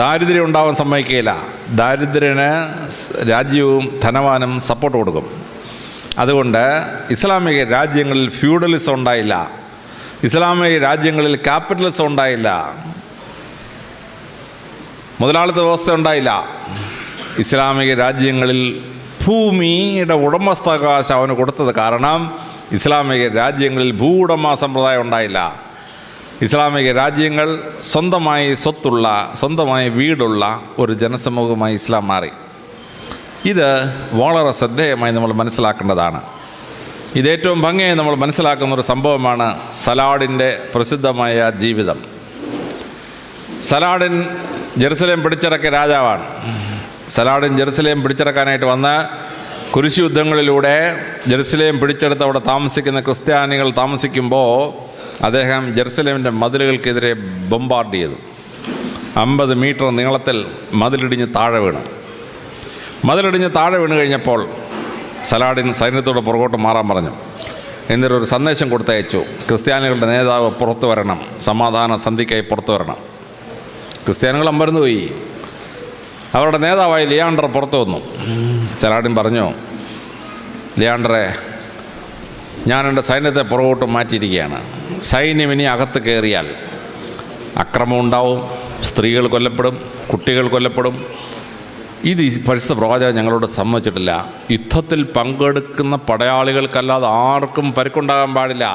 ദാരിദ്ര്യം ഉണ്ടാവാൻ സമ്മതിക്കുകയില്ല. ദാരിദ്ര്യന് രാജ്യവും ധനവാനും സപ്പോർട്ട് കൊടുക്കും. അതുകൊണ്ട് ഇസ്ലാമിക രാജ്യങ്ങളിൽ ഫ്യൂഡലിസം ഉണ്ടായില്ല. ഇസ്ലാമിക രാജ്യങ്ങളിൽ ക്യാപിറ്റലിസം ഉണ്ടായില്ല. മുതലാളിത്ത വ്യവസ്ഥ ഉണ്ടായില്ല. ഇസ്ലാമിക രാജ്യങ്ങളിൽ ഭൂമിയുടെ ഉടമസ്ഥാവകാശം അവന് കൊടുത്തത് കാരണം ഇസ്ലാമിക രാജ്യങ്ങളിൽ ഭൂവുടമ സമ്പ്രദായം ഉണ്ടായില്ല. ഇസ്ലാമിക രാജ്യങ്ങൾ സ്വന്തമായി സ്വത്തുള്ള, സ്വന്തമായി വീടുള്ള ഒരു ജനസമൂഹമായി ഇസ്ലാം മാറി. ഇത് വളരെ ശ്രദ്ധേയമായി നമ്മൾ മനസ്സിലാക്കേണ്ടതാണ്. ഇതേറ്റവും ഭംഗിയായി നമ്മൾ മനസ്സിലാക്കുന്നൊരു സംഭവമാണ് സലാഡിൻ്റെ പ്രസിദ്ധമായ ജീവിതം. സലാഡിൻ ജെറുസലേം പിടിച്ചടക്കിയ രാജാവാണ്. സലാഡിൻ ജെറുസലേം പിടിച്ചടക്കാനായിട്ട് വന്ന കുരിശ് യുദ്ധങ്ങളിലൂടെ ജെറുസലേം പിടിച്ചെടുത്ത് അവിടെ താമസിക്കുന്ന ക്രിസ്ത്യാനികൾ താമസിക്കുമ്പോൾ അദ്ദേഹം ജെറുസലേമിൻ്റെ മതിലുകൾക്കെതിരെ ബോംബാർഡ് ചെയ്തു. 50 മീറ്റർ നീളത്തിൽ മതിലിടിഞ്ഞ് താഴെ വീണു. മതിലിടിഞ്ഞ് താഴെ വീണ് കഴിഞ്ഞപ്പോൾ സലാഡിൻ സൈന്യത്തോട് പുറകോട്ട് മാറാൻ പറഞ്ഞു. എന്നിട്ടൊരു സന്ദേശം കൊടുത്തയച്ചു, ക്രിസ്ത്യാനികളുടെ നേതാവ് പുറത്തു വരണം, സമാധാന സന്ധിക്കായി പുറത്തു വരണം. ക്രിസ്ത്യാനികൾ അമ്പരന്ന് പോയി. അവരുടെ നേതാവായി ലിയാണ്ടർ പുറത്തു വന്നു. സലാഡിൻ പറഞ്ഞു, ലിയാണ്ടറെ, ഞാൻ എൻ്റെ സൈന്യത്തെ പുറകോട്ട് മാറ്റിയിരിക്കുകയാണ്. സൈന്യം ഇനി അകത്ത് കയറിയാൽ അക്രമം ഉണ്ടാവും, സ്ത്രീകൾ കൊല്ലപ്പെടും, കുട്ടികൾ കൊല്ലപ്പെടും. ഇത് പരിശുദ്ധ പ്രവാചകൻ ഞങ്ങളോട് സമ്മതിച്ചിട്ടില്ല. യുദ്ധത്തിൽ പങ്കെടുക്കുന്ന പടയാളികൾക്കല്ലാതെ ആർക്കും പരിക്കുണ്ടാകാൻ പാടില്ല.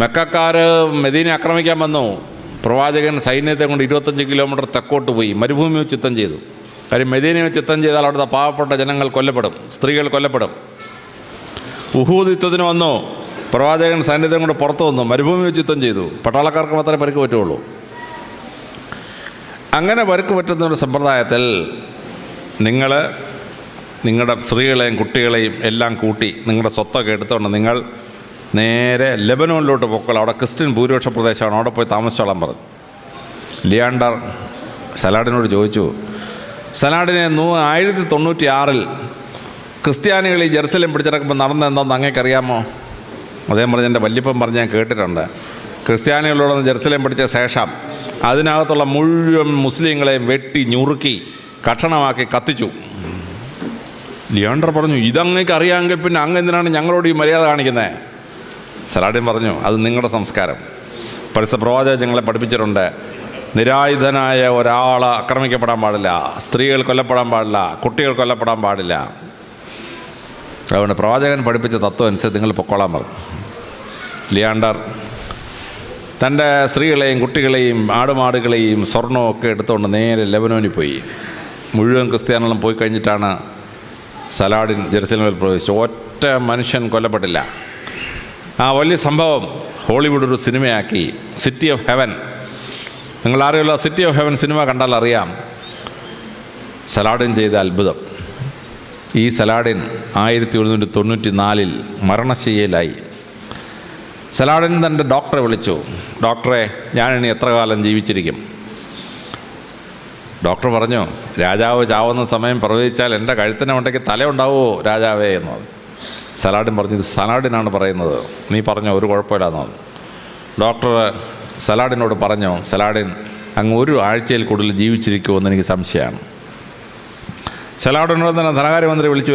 മെക്കക്കാർ മെദീനെ ആക്രമിക്കാൻ വന്നു. പ്രവാചകൻ സൈന്യത്തെ കൊണ്ട് 25 കിലോമീറ്റർ തെക്കോട്ട് പോയി മരുഭൂമി വെച്ച് യുദ്ധം ചെയ്തു. കാര്യം മെദീനയെ വെച്ച് യുദ്ധം ചെയ്താൽ അവിടുത്തെ പാവപ്പെട്ട ജനങ്ങൾ കൊല്ലപ്പെടും, സ്ത്രീകൾ കൊല്ലപ്പെടും. ഉഹൂദ് യുദ്ധത്തിന് വന്നു. പ്രവാചകൻ സൈന്യത്തെ കൊണ്ട് പുറത്തു വന്നു, മരുഭൂമി വെച്ച് യുദ്ധം ചെയ്തു. പട്ടാളക്കാർക്ക് മാത്രമേ പരിക്ക് പറ്റുള്ളൂ. അങ്ങനെ പരിക്ക് പറ്റുന്ന ഒരു സമ്പ്രദായത്തിൽ നിങ്ങൾ നിങ്ങളുടെ സ്ത്രീകളെയും കുട്ടികളെയും എല്ലാം കൂട്ടി നിങ്ങളുടെ സ്വത്തൊക്കെ എടുത്തുകൊണ്ട് നിങ്ങൾ നേരെ ലെബനോനിലോട്ട് പോക്കോളാം. അവിടെ ക്രിസ്ത്യൻ ഭൂരിപക്ഷ പ്രദേശമാണ്, അവിടെ പോയി താമസിച്ചോളാൻ പറഞ്ഞു. ലിയാണ്ടർ സലാഡിനോട് ചോദിച്ചു, സലാഡിനെ 1096 ക്രിസ്ത്യാനികൾ ഈ ജെറുസലേം പിടിച്ചടക്കുമ്പോൾ നടന്നതെന്താണെന്ന് അങ്ങേക്കറിയാമോ? അദ്ദേഹം പറഞ്ഞ്, എൻ്റെ വല്യപ്പൻ പറഞ്ഞ് ഞാൻ കേട്ടിട്ടുണ്ട്. ക്രിസ്ത്യാനികളോടൊന്ന് ജെറുസലേം പിടിച്ച ശേഷം അതിനകത്തുള്ള മുഴുവൻ മുസ്ലിങ്ങളെയും വെട്ടി ഞുറുക്കി കഷണമാക്കി കത്തിച്ചു. ലിയാണ്ടർ പറഞ്ഞു, ഇതങ്ങേക്ക് അറിയാമെങ്കിൽ പിന്നെ അങ്ങ് എന്തിനാണ് ഞങ്ങളോട് ഈ മര്യാദ കാണിക്കുന്നത്? സലാഡിൻ പറഞ്ഞു, അത് നിങ്ങളുടെ സംസ്കാരം. പരിശുദ്ധ പ്രവാചകൻ ഞങ്ങളെ പഠിപ്പിച്ചിട്ടുണ്ട്, നിരായുധനായ ഒരാൾ ആക്രമിക്കപ്പെടാൻ പാടില്ല, സ്ത്രീകൾ കൊല്ലപ്പെടാൻ പാടില്ല, കുട്ടികൾ കൊല്ലപ്പെടാൻ പാടില്ല. അതുകൊണ്ട് പ്രവാചകൻ പഠിപ്പിച്ച തത്വം അനുസരിച്ച് നിങ്ങൾ പൊക്കോളാൻ പറഞ്ഞു. ലിയാണ്ടർ തൻ്റെ സ്ത്രീകളെയും കുട്ടികളെയും ആടുമാടുകളെയും സ്വർണവും ഒക്കെ എടുത്തുകൊണ്ട് നേരെ ലെബനോനിൽ പോയി. മുഴുവൻ ക്രിസ്ത്യാനികളും പോയി കഴിഞ്ഞിട്ടാണ് സലാഡിൻ ജെറുസലേമിൽ പ്രവേശിച്ചു. ഒറ്റ മനുഷ്യൻ കൊല്ലപ്പെട്ടില്ല. ആ വലിയ സംഭവം ഹോളിവുഡ് ഒരു സിനിമയാക്കി, സിറ്റി ഓഫ് ഹെവൻ. നിങ്ങൾ ആരെയുള്ള സിറ്റി ഓഫ് ഹെവൻ സിനിമ കണ്ടാൽ അറിയാം സലാഡിൻ ചെയ്ത അത്ഭുതം. ഈ സലാഡിൻ 1194 മരണശയ്യയിലായി. സലാഡിൻ തൻ്റെ ഡോക്ടറെ വിളിച്ചു, ഡോക്ടറെ, ഞാനിനി എത്ര കാലം ജീവിച്ചിരിക്കും? ഡോക്ടർ പറഞ്ഞു, രാജാവ് ചാവുന്ന സമയം പ്രവചിച്ചാൽ എൻ്റെ കഴുത്തിന് ഉണ്ടെങ്കിൽ തലയുണ്ടാവുമോ രാജാവേ എന്ന് പറഞ്ഞു. സലാഡിൻ പറഞ്ഞു, ഇത് സലാഡിനാണ് പറയുന്നത്, നീ പറഞ്ഞോ, ഒരു കുഴപ്പമില്ലാന്ന് പറഞ്ഞു. ഡോക്ടർ സലാഡിനോട് പറഞ്ഞു, സലാഡിൻ അങ്ങ് 1 ആഴ്ചയിൽ കൂടുതൽ ജീവിച്ചിരിക്കുമെന്ന് എനിക്ക് സംശയമാണ്. സലാഡിനോട് തന്നെ ധനകാര്യമന്ത്രി വിളിച്ചു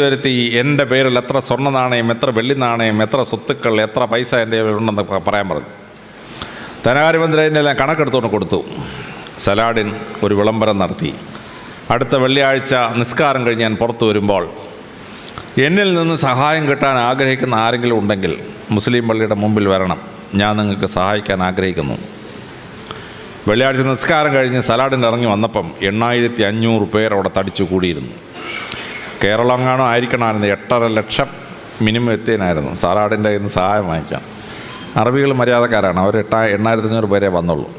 വരുത്തി എൻ്റെ പേരിൽ എത്ര സ്വർണ്ണ നാണയം, എത്ര വെള്ളി നാണയം, എത്ര സ്വത്തുക്കൾ, എത്ര പൈസ എൻ്റെ ഉണ്ടെന്ന് പറയാൻ പറഞ്ഞു. ധനകാര്യമന്ത്രി എല്ലാം കണക്കെടുത്തുകൊണ്ട് കൊടുത്തു. സലാഡിൻ ഒരു വിളംബരം നടത്തി. അടുത്ത വെള്ളിയാഴ്ച നിസ്കാരം കഴിഞ്ഞ് ഞാൻ പുറത്തു വരുമ്പോൾ എന്നിൽ നിന്ന് സഹായം കിട്ടാൻ ആഗ്രഹിക്കുന്ന ആരെങ്കിലും ഉണ്ടെങ്കിൽ മുസ്ലിം പള്ളിയുടെ മുമ്പിൽ വരണം, ഞാൻ നിങ്ങൾക്ക് സഹായിക്കാൻ ആഗ്രഹിക്കുന്നു. വെള്ളിയാഴ്ച നിസ്കാരം കഴിഞ്ഞ് സലാഡിന് ഇറങ്ങി വന്നപ്പം 8500 പേർ അവിടെ തടിച്ചു കൂടിയിരുന്നു. കേരളം എങ്ങാണോ ആയിരിക്കണമായിരുന്നു. 8.5 ലക്ഷം മിനിമം എത്തിയനായിരുന്നു സലാഡിൻ്റെ കയ്യിൽ നിന്ന് സഹായം വാങ്ങിക്കാൻ. അറബികൾ മര്യാദക്കാരാണ്, അവർ 8500 പേരെ വന്നുള്ളൂ.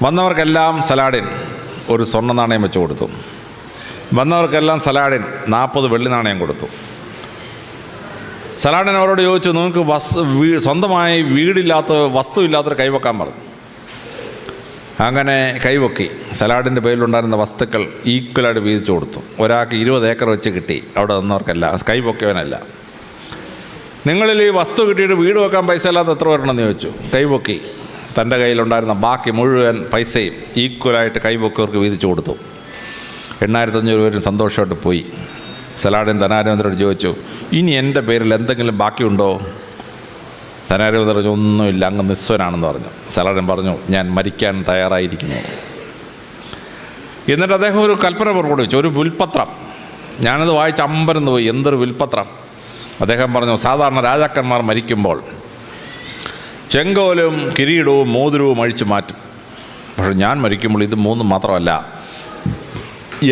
വന്നവർക്കെല്ലാം സലാഡിൻ ഒരു സ്വർണ്ണ നാണയം വെച്ച് കൊടുത്തു. വന്നവർക്കെല്ലാം സലാഡിൻ 40 വെള്ളി നാണയം കൊടുത്തു. സലാഡിൻ അവരോട് ചോദിച്ചു, നിങ്ങൾക്ക് സ്വന്തമായി വീടില്ലാത്ത വസ്തുവില്ലാത്തൊരു കൈവെക്കാൻ പറഞ്ഞു. അങ്ങനെ കൈവക്കി സലാഡിൻ്റെ പേരിലുണ്ടായിരുന്ന വസ്തുക്കൾ ഈക്വലായിട്ട് വീതിച്ചു കൊടുത്തു. ഒരാൾക്ക് 20 ഏക്കർ വെച്ച് കിട്ടി. അവിടെ നിന്നവർക്കല്ല, കൈവക്കിയവനല്ല. നിങ്ങളിൽ ഈ വസ്തു കിട്ടിയിട്ട് വീട് വെക്കാൻ പൈസ ഇല്ലാത്ത എത്ര പേരുണ്ടെന്ന് ചോദിച്ചു. കൈവക്കി തൻ്റെ കയ്യിലുണ്ടായിരുന്ന ബാക്കി മുഴുവൻ പൈസയും ഈക്വലായിട്ട് കൈവക്കിയവർക്ക് വീതിച്ചു കൊടുത്തു. 8500 പേരും സന്തോഷമായിട്ട് പോയി. സലാഡിൻ ധനാര്യമന്ത്രിയോട് ചോദിച്ചു, ഇനി എൻ്റെ പേരിൽ എന്തെങ്കിലും ബാക്കിയുണ്ടോ? ധനാര്യമന്ത്രി പറഞ്ഞു, ഒന്നുമില്ല, അങ്ങ് നിസ്വനാണെന്ന് പറഞ്ഞു. സലാഡിൻ പറഞ്ഞു, ഞാൻ മരിക്കാൻ തയ്യാറായിരിക്കുന്നു. എന്നിട്ട് അദ്ദേഹം ഒരു കൽപ്പന പുറപ്പെടുവിച്ചു, ഒരു വിൽപ്പത്രം. ഞാനത് വായിച്ച് അമ്പരന്ന് പോയി. എന്തൊരു വിൽപ്പത്രം! അദ്ദേഹം പറഞ്ഞു, സാധാരണ രാജാക്കന്മാർ മരിക്കുമ്പോൾ ചെങ്കോലും കിരീടവും മോതിരവും അഴിച്ചു മാറ്റും. പക്ഷെ ഞാൻ മരിക്കുമ്പോൾ ഇത് 3 മാത്രമല്ല,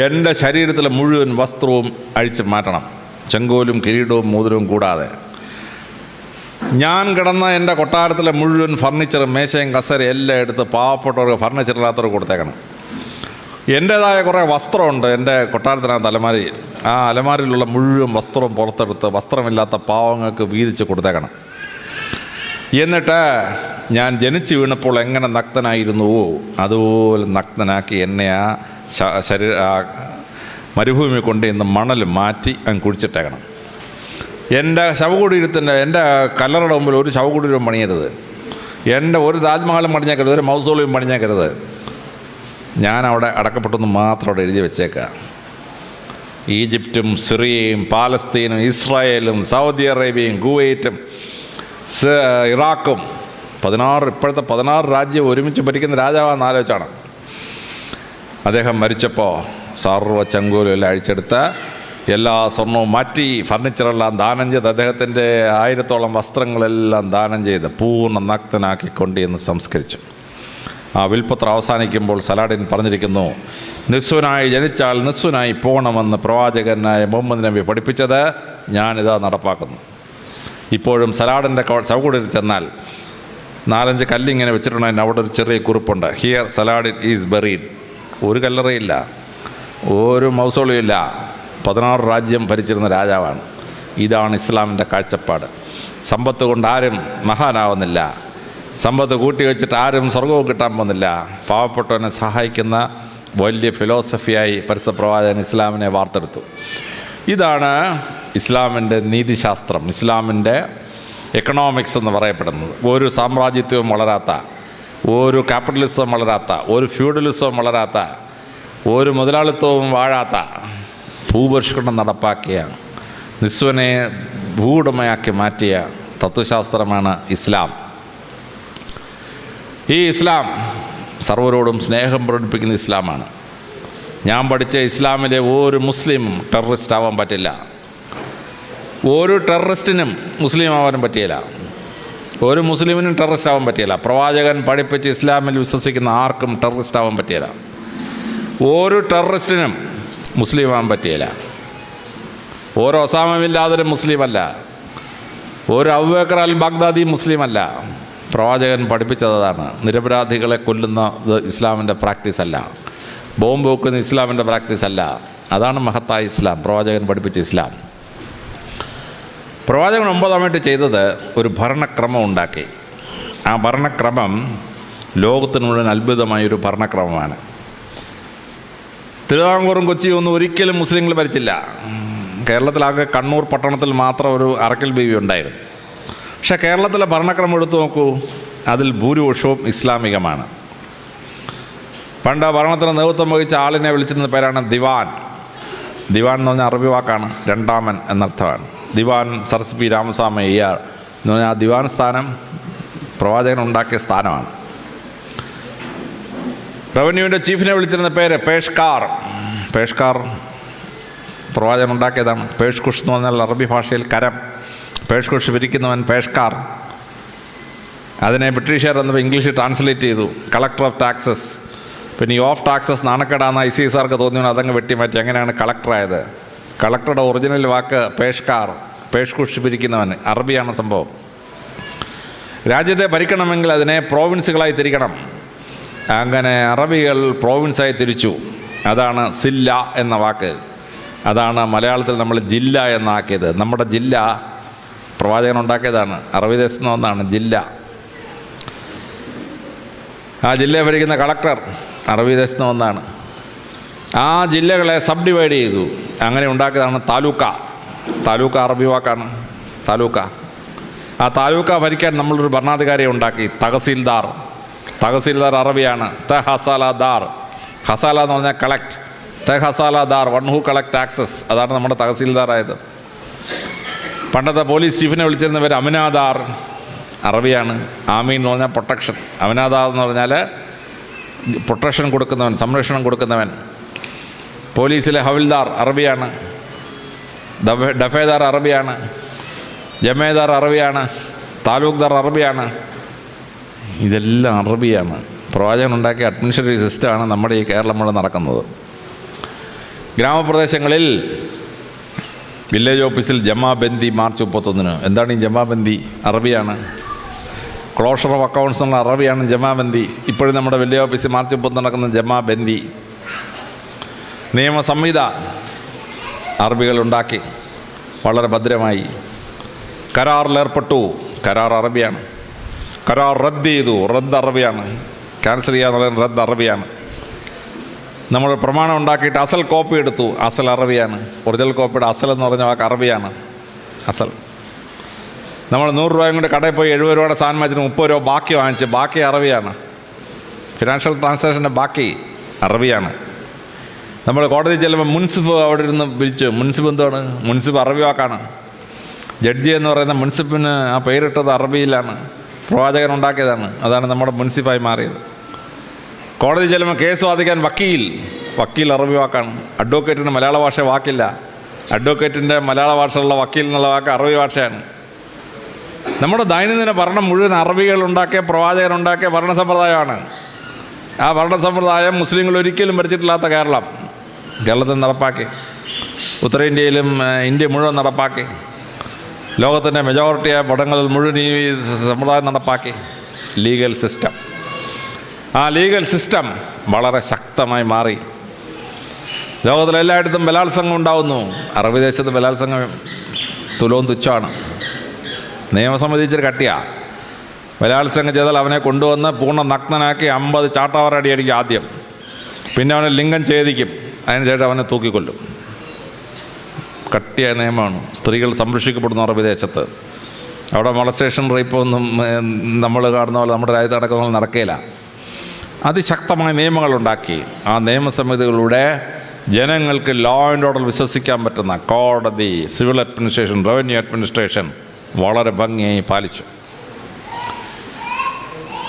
എൻ്റെ ശരീരത്തിലെ മുഴുവൻ വസ്ത്രവും അഴിച്ചു മാറ്റണം, ചെങ്കോലും കിരീടവും മോതിരവും കൂടാതെ. ഞാൻ കിടന്ന എൻ്റെ കൊട്ടാരത്തിലെ മുഴുവൻ ഫർണിച്ചറും മേശയും കസേരയും എല്ലാം എടുത്ത് പാവപ്പെട്ടവർക്ക് ഫർണിച്ചറില്ലാത്തവർക്ക് കൊടുത്തേക്കണം. എൻ്റേതായ കുറേ വസ്ത്രമുണ്ട് എൻ്റെ കൊട്ടാരത്തിനകത്ത് അലമാരയിൽ. ആ അലമാരയിലുള്ള മുഴുവൻ വസ്ത്രവും പുറത്തെടുത്ത് വസ്ത്രമില്ലാത്ത പാവങ്ങൾക്ക് വീതിച്ച് കൊടുത്തേക്കണം. എന്നിട്ട് ഞാൻ ജനിച്ചു വീണപ്പോൾ എങ്ങനെ നഗ്നനായിരുന്നുവോ അതുപോലെ നഗ്നനാക്കി എന്നെ ആ മരുഭൂമി കൊണ്ട് ഇന്ന് മണൽ മാറ്റി അങ്ങ് കുഴിച്ചിട്ടേക്കണം. എൻ്റെ ശവകുടീരത്തിൻ്റെ എൻ്റെ കല്ലറയുടെ മുമ്പിൽ ഒരു ശവകുടീരം പണിയരുത്, എൻ്റെ ഒരു താജ്മഹലും പണിഞ്ഞേക്കരുത്, ഒരു മൗസോളിയും പണിഞ്ഞേക്കരുത്. ഞാൻ അവിടെ അടക്കപ്പെട്ടെന്ന് മാത്രം അവിടെ എഴുതി വെച്ചേക്കുക. ഈജിപ്തും സിറിയയും പാലസ്തീനും ഇസ്രായേലും സൗദി അറേബ്യയും കുവൈറ്റും ഇറാഖും 16 ഇപ്പോഴത്തെ 16 രാജ്യം ഒരുമിച്ച് ഭരിക്കുന്ന രാജാവാണെന്ന് ആലോചിച്ചാണ്. അദ്ദേഹം മരിച്ചപ്പോൾ സർവ്വ ചെങ്കോലും എല്ലാം അഴിച്ചെടുത്ത് എല്ലാ സ്വർണവും മാറ്റി ഫർണിച്ചറെല്ലാം ദാനം ചെയ്ത് അദ്ദേഹത്തിൻ്റെ 1000ഓളം വസ്ത്രങ്ങളെല്ലാം ദാനം ചെയ്ത് പൂർണ്ണ നഗ്നനാക്കിക്കൊണ്ട് എന്ന് സംസ്കരിച്ചു. ആ വിൽപ്പത്രം അവസാനിക്കുമ്പോൾ സലാഡിൻ പറഞ്ഞിരിക്കുന്നു, നിസ്വനായി ജനിച്ചാൽ നിസ്വനായി പോകണമെന്ന് പ്രവാചകനായ മുഹമ്മദ് നബി പഠിപ്പിച്ചത് ഞാനിതാ നടപ്പാക്കുന്നു. ഇപ്പോഴും സലാഡിൻ്റെ ശവകുടീരത്തിൽ ചെന്നാൽ 4-5 കല്ലിങ്ങനെ വെച്ചിട്ടുണ്ടെങ്കിൽ അവിടെ ഒരു ചെറിയ കുറിപ്പുണ്ട്, ഹിയർ സലാഡിൻ ഈസ് ബറീഡ്. ഒരു കല്ലറയില്ല, ഒരു മൗസോളിയും ഇല്ല. 16 രാജ്യം ഭരിച്ചിരുന്ന രാജാവാണ്. ഇതാണ് ഇസ്ലാമിൻ്റെ കാഴ്ചപ്പാട്. സമ്പത്ത് കൊണ്ട് ആരും മഹാനാവുന്നില്ല, സമ്പത്ത് കൂട്ടി വെച്ചിട്ട് ആരും സ്വർഗവും കിട്ടാൻ പോകുന്നില്ല. പാവപ്പെട്ടവനെ സഹായിക്കുന്ന വലിയ ഫിലോസഫിയായി പരിശുദ്ധ പ്രവാചകൻ ഇസ്ലാമിനെ വാർത്തെടുത്തു. ഇതാണ് ഇസ്ലാമിൻ്റെ നീതിശാസ്ത്രം, ഇസ്ലാമിൻ്റെ എക്കണോമിക്സ് എന്ന് പറയപ്പെടുന്നത്. ഒരു സാമ്രാജ്യത്വവും വളരാത്ത, ഒരു ക്യാപിറ്റലിസവും വളരാത്ത, ഒരു ഫ്യൂഡലിസവും വളരാത്ത, ഒരു മുതലാളിത്വവും വാഴാത്ത ഭൂപരിഷ്കരണം നടപ്പാക്കിയ, നിസ്വനെ ഭൂവുടമയാക്കി മാറ്റിയ തത്വശാസ്ത്രമാണ് ഇസ്ലാം. ഈ ഇസ്ലാം സർവരോടും സ്നേഹം പ്രകടിപ്പിക്കുന്ന ഇസ്ലാമാണ്. ഞാൻ പഠിച്ച ഇസ്ലാമിലെ ഒരു മുസ്ലിമും ടെററിസ്റ്റ് ആവാൻ പറ്റില്ല. ഒരു ടെററിസ്റ്റിനും മുസ്ലിം ആവാനും പറ്റിയില്ല. ഒരു മുസ്ലിമിനും ടെററിസ്റ്റ് ആവാൻ പറ്റിയില്ല. പ്രവാചകൻ പഠിപ്പിച്ച് ഇസ്ലാമിൽ വിശ്വസിക്കുന്ന ആർക്കും ടെററിസ്റ്റ് ആവാൻ പറ്റിയില്ല. ഒരു ടെററിസ്റ്റിനും മുസ്ലിം ആവാൻ പറ്റിയില്ല. ഒരു ഒസാമ ബിൻ ലാദനും മുസ്ലിമല്ല, ഒരു അബൂബക്കർ അൽ ബാഗ്ദാദി മുസ്ലിമല്ല. പ്രവാചകൻ പഠിപ്പിച്ചതാണ്. നിരപരാധികളെ കൊല്ലുന്നത് ഇസ്ലാമിൻ്റെ പ്രാക്ടീസ് അല്ല, ബോംബ് വെക്കുന്ന ഇസ്ലാമിൻ്റെ പ്രാക്ടീസ് അല്ല. അതാണ് മഹത്തായ ഇസ്ലാം, പ്രവാചകൻ പഠിപ്പിച്ച ഇസ്ലാം. പ്രവാചകൻ 9 ചെയ്തത് ഒരു ഭരണക്രമം ഉണ്ടാക്കി. ആ ഭരണക്രമം ലോകത്തിന് മുഴുവൻ അത്ഭുതമായൊരു ഭരണക്രമമാണ്. തിരുവിതാംകൂറും കൊച്ചിയും ഒന്നും ഒരിക്കലും മുസ്ലിങ്ങൾ ഭരിച്ചില്ല. കേരളത്തിലാകെ കണ്ണൂർ പട്ടണത്തിൽ മാത്രം ഒരു അറക്കൽ ബീവി ഉണ്ടായിരുന്നു. പക്ഷേ കേരളത്തിലെ ഭരണക്രമം എടുത്തു നോക്കൂ, അതിൽ ഭൂരിപക്ഷവും ഇസ്ലാമികമാണ്. പണ്ട് ഭരണത്തിന് നേതൃത്വം വഹിച്ച ആളിനെ വിളിച്ചിരുന്ന പേരാണ് ദിവാൻ. ദിവാൻ എന്ന് പറഞ്ഞാൽ അറബി വാക്കാണ്, രണ്ടാമൻ എന്നർത്ഥമാണ്. ദിവാൻ സരസ് പി രാമസ്വാമി അയ്യാർ എന്ന് പറഞ്ഞാൽ ആ ദിവാൻ സ്ഥാനം പ്രവാചകൻ ഉണ്ടാക്കിയ സ്ഥാനമാണ്. റവന്യൂവിൻ്റെ ചീഫിനെ വിളിച്ചിരുന്ന പേര് പേഷ്കാർ. പേഷ്കാർ പ്രവാചകൻ ഉണ്ടാക്കിയതാണ്. പേഷ്കുഷ് എന്ന് പറഞ്ഞാൽ അറബി ഭാഷയിൽ കരം. പേഷ്കുഷ് പിരിക്കുന്നവൻ പേഷ്കാർ. അതിനെ ബ്രിട്ടീഷുകാർ വന്നപ്പോൾ ഇംഗ്ലീഷിൽ ട്രാൻസ്ലേറ്റ് ചെയ്തു കളക്ടർ ഓഫ് ടാക്സസ്. പിന്നെ ഈ ഓഫ് ടാക്സസ് നാണക്കേടാന്ന് ICSർക്ക് തോന്നിയാണ് അതങ്ങ് വെട്ടിമാറ്റി. അങ്ങനെയാണ് കളക്ടറായത്. കളക്ടറുടെ ഒറിജിനൽ വാക്ക് പേഷ്കാർ, പേഷ്കുഷ് പിരിക്കുന്നവൻ. അറബിയാണ് സംഭവം. രാജ്യത്തെ ഭരിക്കണമെങ്കിൽ അതിനെ പ്രോവിൻസുകളായി തിരിക്കണം. അങ്ങനെ അറബികൾ പ്രോവിൻസായി തിരിച്ചു. അതാണ് സില്ല എന്ന വാക്ക്. അതാണ് മലയാളത്തിൽ നമ്മൾ ജില്ല എന്നാക്കിയത്. നമ്മുടെ ജില്ല പ്രവാചകൻ ഉണ്ടാക്കിയതാണ്. അറബി ദേശത്ത് നിന്ന് ഒന്നാണ് ജില്ല. ആ ജില്ലയെ ഭരിക്കുന്ന കളക്ടർ അറബി ദേശത്ത് നിന്ന് ഒന്നാണ്. ആ ജില്ലകളെ സബ് ഡിവൈഡ് ചെയ്തു. അങ്ങനെ ഉണ്ടാക്കിയതാണ് താലൂക്ക. താലൂക്ക അറബി വാക്കാണ് താലൂക്ക. ആ താലൂക്ക ഭരിക്കാൻ നമ്മളൊരു ഭരണാധികാരിയെ ഉണ്ടാക്കി, തഹസീൽദാർ. തഹസീൽദാർ അറബിയാണ്. ഹസാലദാർ. ഹസാല എന്ന് പറഞ്ഞാൽ കളക്ട്. ഹസാലദാർ, വൺ ഹു കളക്ട് ടാക്സസ്. അതാണ് നമ്മുടെ തഹസീൽദാറായത്. പണ്ടത്തെ പോലീസ് ചീഫിനെ വിളിച്ചിരുന്ന പേര് അമിനാദാർ. അറബിയാണ്. ആമീൻ എന്ന് പറഞ്ഞാൽ പ്രൊട്ടക്ഷൻ. അമിനാദാർ എന്ന് പറഞ്ഞാൽ പ്രൊട്ടക്ഷൻ കൊടുക്കുന്നവൻ, സംരക്ഷണം കൊടുക്കുന്നവൻ. പോലീസിലെ ഹവിൽദാർ അറബിയാണ്. ഡഫേദാർ അറബിയാണ്. ജമേദാർ അറബിയാണ്. താലൂക്ക്ദാർ അറബിയാണ്. ഇതെല്ലാം അറബിയാണ്. പ്രവാചകൻ ഉണ്ടാക്കിയ അഡ്മിനിസ്ട്രേറ്റീവ് സിസ്റ്റമാണ് നമ്മുടെ ഈ കേരളം മുഴുവൻ നടക്കുന്നത്. ഗ്രാമപ്രദേശങ്ങളിൽ വില്ലേജ് ഓഫീസിൽ ജമാബന്ദി മാർച്ച് 31. എന്താണ് ഈ ജമാബന്ദി? അറബിയാണ്. ക്ലോഷർ ഓഫ് അക്കൗണ്ട്സ് എന്നുള്ള അറബിയാണ് ജമാബന്ദി. ഇപ്പോഴും നമ്മുടെ വില്ലേജ് ഓഫീസിൽ മാർച്ച് 30 നടക്കുന്ന ജമാബന്ദി. നിയമസംഹിത അറബികളുണ്ടാക്കി വളരെ ഭദ്രമായി. കരാറിലേർപ്പെട്ടു. കരാർ അറബിയാണ്. കരാർ റദ്ദ് ചെയ്തു. റദ്ദ് അറബിയാണ്. ക്യാൻസൽ ചെയ്യുക എന്നുള്ളത് റദ്ദ് അറബിയാണ്. നമ്മൾ പ്രമാണം ഉണ്ടാക്കിയിട്ട് അസൽ കോപ്പി എടുത്തു. അസൽ അറബിയാണ്. ഒറിജിനൽ കോപ്പിയുടെ അസൽ എന്ന് പറഞ്ഞ വാക്ക് അറബിയാണ്. അസൽ. നമ്മൾ 100 രൂപയും കൊണ്ട് കടയിൽ പോയി 70 രൂപയുടെ സാധനം വെച്ചിട്ട് 30 രൂപ ബാക്കി വാങ്ങിച്ച്, ബാക്കി അറബിയാണ്. ഫിനാൻഷ്യൽ ട്രാൻസാക്ഷൻ്റെ ബാക്കി അറബിയാണ്. നമ്മൾ കോടതി ചെല്ലുമ്പോൾ മുൻസിഫ് അവിടെ ഇരുന്ന് വിളിച്ചു. മുൻസിഫ് എന്താണ്? മുൻസിഫ് അറബി വാക്കാണ്. ജഡ്ജി എന്ന് പറയുന്ന മുൻസിഫിന് ആ പേരിട്ടത് അറബിയിലാണ്. പ്രവാചകൻ ഉണ്ടാക്കിയതാണ്. അതാണ് നമ്മുടെ മുൻസിഫായി മാറിയത്. കോടതി ചെല്ലുമ്പോൾ കേസ് വാദിക്കാൻ വക്കീൽ. വക്കീൽ അറബി വാക്കാണ്. അഡ്വക്കേറ്റിന് മലയാള ഭാഷ വാക്കില്ല. അഡ്വക്കേറ്റിൻ്റെ മലയാള ഭാഷയുള്ള വക്കീൽ എന്നുള്ള വാക്ക് അറബി ഭാഷയാണ്. നമ്മുടെ ദൈനംദിന ഭരണം മുഴുവൻ അറബികൾ ഉണ്ടാക്കിയ, പ്രവാചകൻ ഉണ്ടാക്കിയ ഭരണ സമ്പ്രദായമാണ്. ആ ഭരണ സമ്പ്രദായം മുസ്ലിങ്ങൾ ഒരിക്കലും ഭരിച്ചിട്ടില്ലാത്ത കേരളത്തിൽ നടപ്പാക്കി. ഉത്തരേന്ത്യയിലും ഇന്ത്യ മുഴുവൻ നടപ്പാക്കി. ലോകത്തിൻ്റെ മെജോറിറ്റിയായ പടങ്ങളിൽ മുഴുവൻ ഈ സമ്പ്രദായം നടപ്പാക്കി. Legal system. ആ ലീഗൽ സിസ്റ്റം വളരെ ശക്തമായി മാറി. ലോകത്തിലെല്ലായിടത്തും ബലാത്സംഗം ഉണ്ടാവുന്നു. അറബി ദേശത്ത് ബലാത്സംഗം തുലവും തുച്ഛമാണ്. നിയമം സംബന്ധിച്ചൊരു കട്ടിയാണ്. ബലാത്സംഗം ചെയ്താൽ അവനെ കൊണ്ടുവന്ന് പൂർണ്ണ നഗ്നനാക്കി 50 ചാട്ടവാറടി അടിക്കും ആദ്യം. പിന്നെ അവനെ ലിംഗം ഛേദിക്കും. അതിനുശേഷം അവനെ തൂക്കിക്കൊല്ലും. കട്ടിയായ നിയമമാണ്. സ്ത്രീകൾ സംരക്ഷിക്കപ്പെടുന്നു അറബി ദേശത്ത്. അവിടെ മൊളസ്റ്റേഷൻ റേപ്പൊന്നും നമ്മൾ കാണുന്ന പോലെ നമ്മുടെ രാജ്യത്ത് നടക്കുന്ന നടക്കുകയില്ല. അതിശക്തമായ നിയമങ്ങളുണ്ടാക്കി. ആ നിയമസമിതികളുടെ ജനങ്ങൾക്ക് ലോ ആൻഡ് ഓർഡർ വിശ്വസിക്കാൻ പറ്റുന്ന കോടതി, സിവിൽ അഡ്മിനിസ്ട്രേഷൻ, റവന്യൂ അഡ്മിനിസ്ട്രേഷൻ വളരെ ഭംഗിയായി പാലിച്ചു.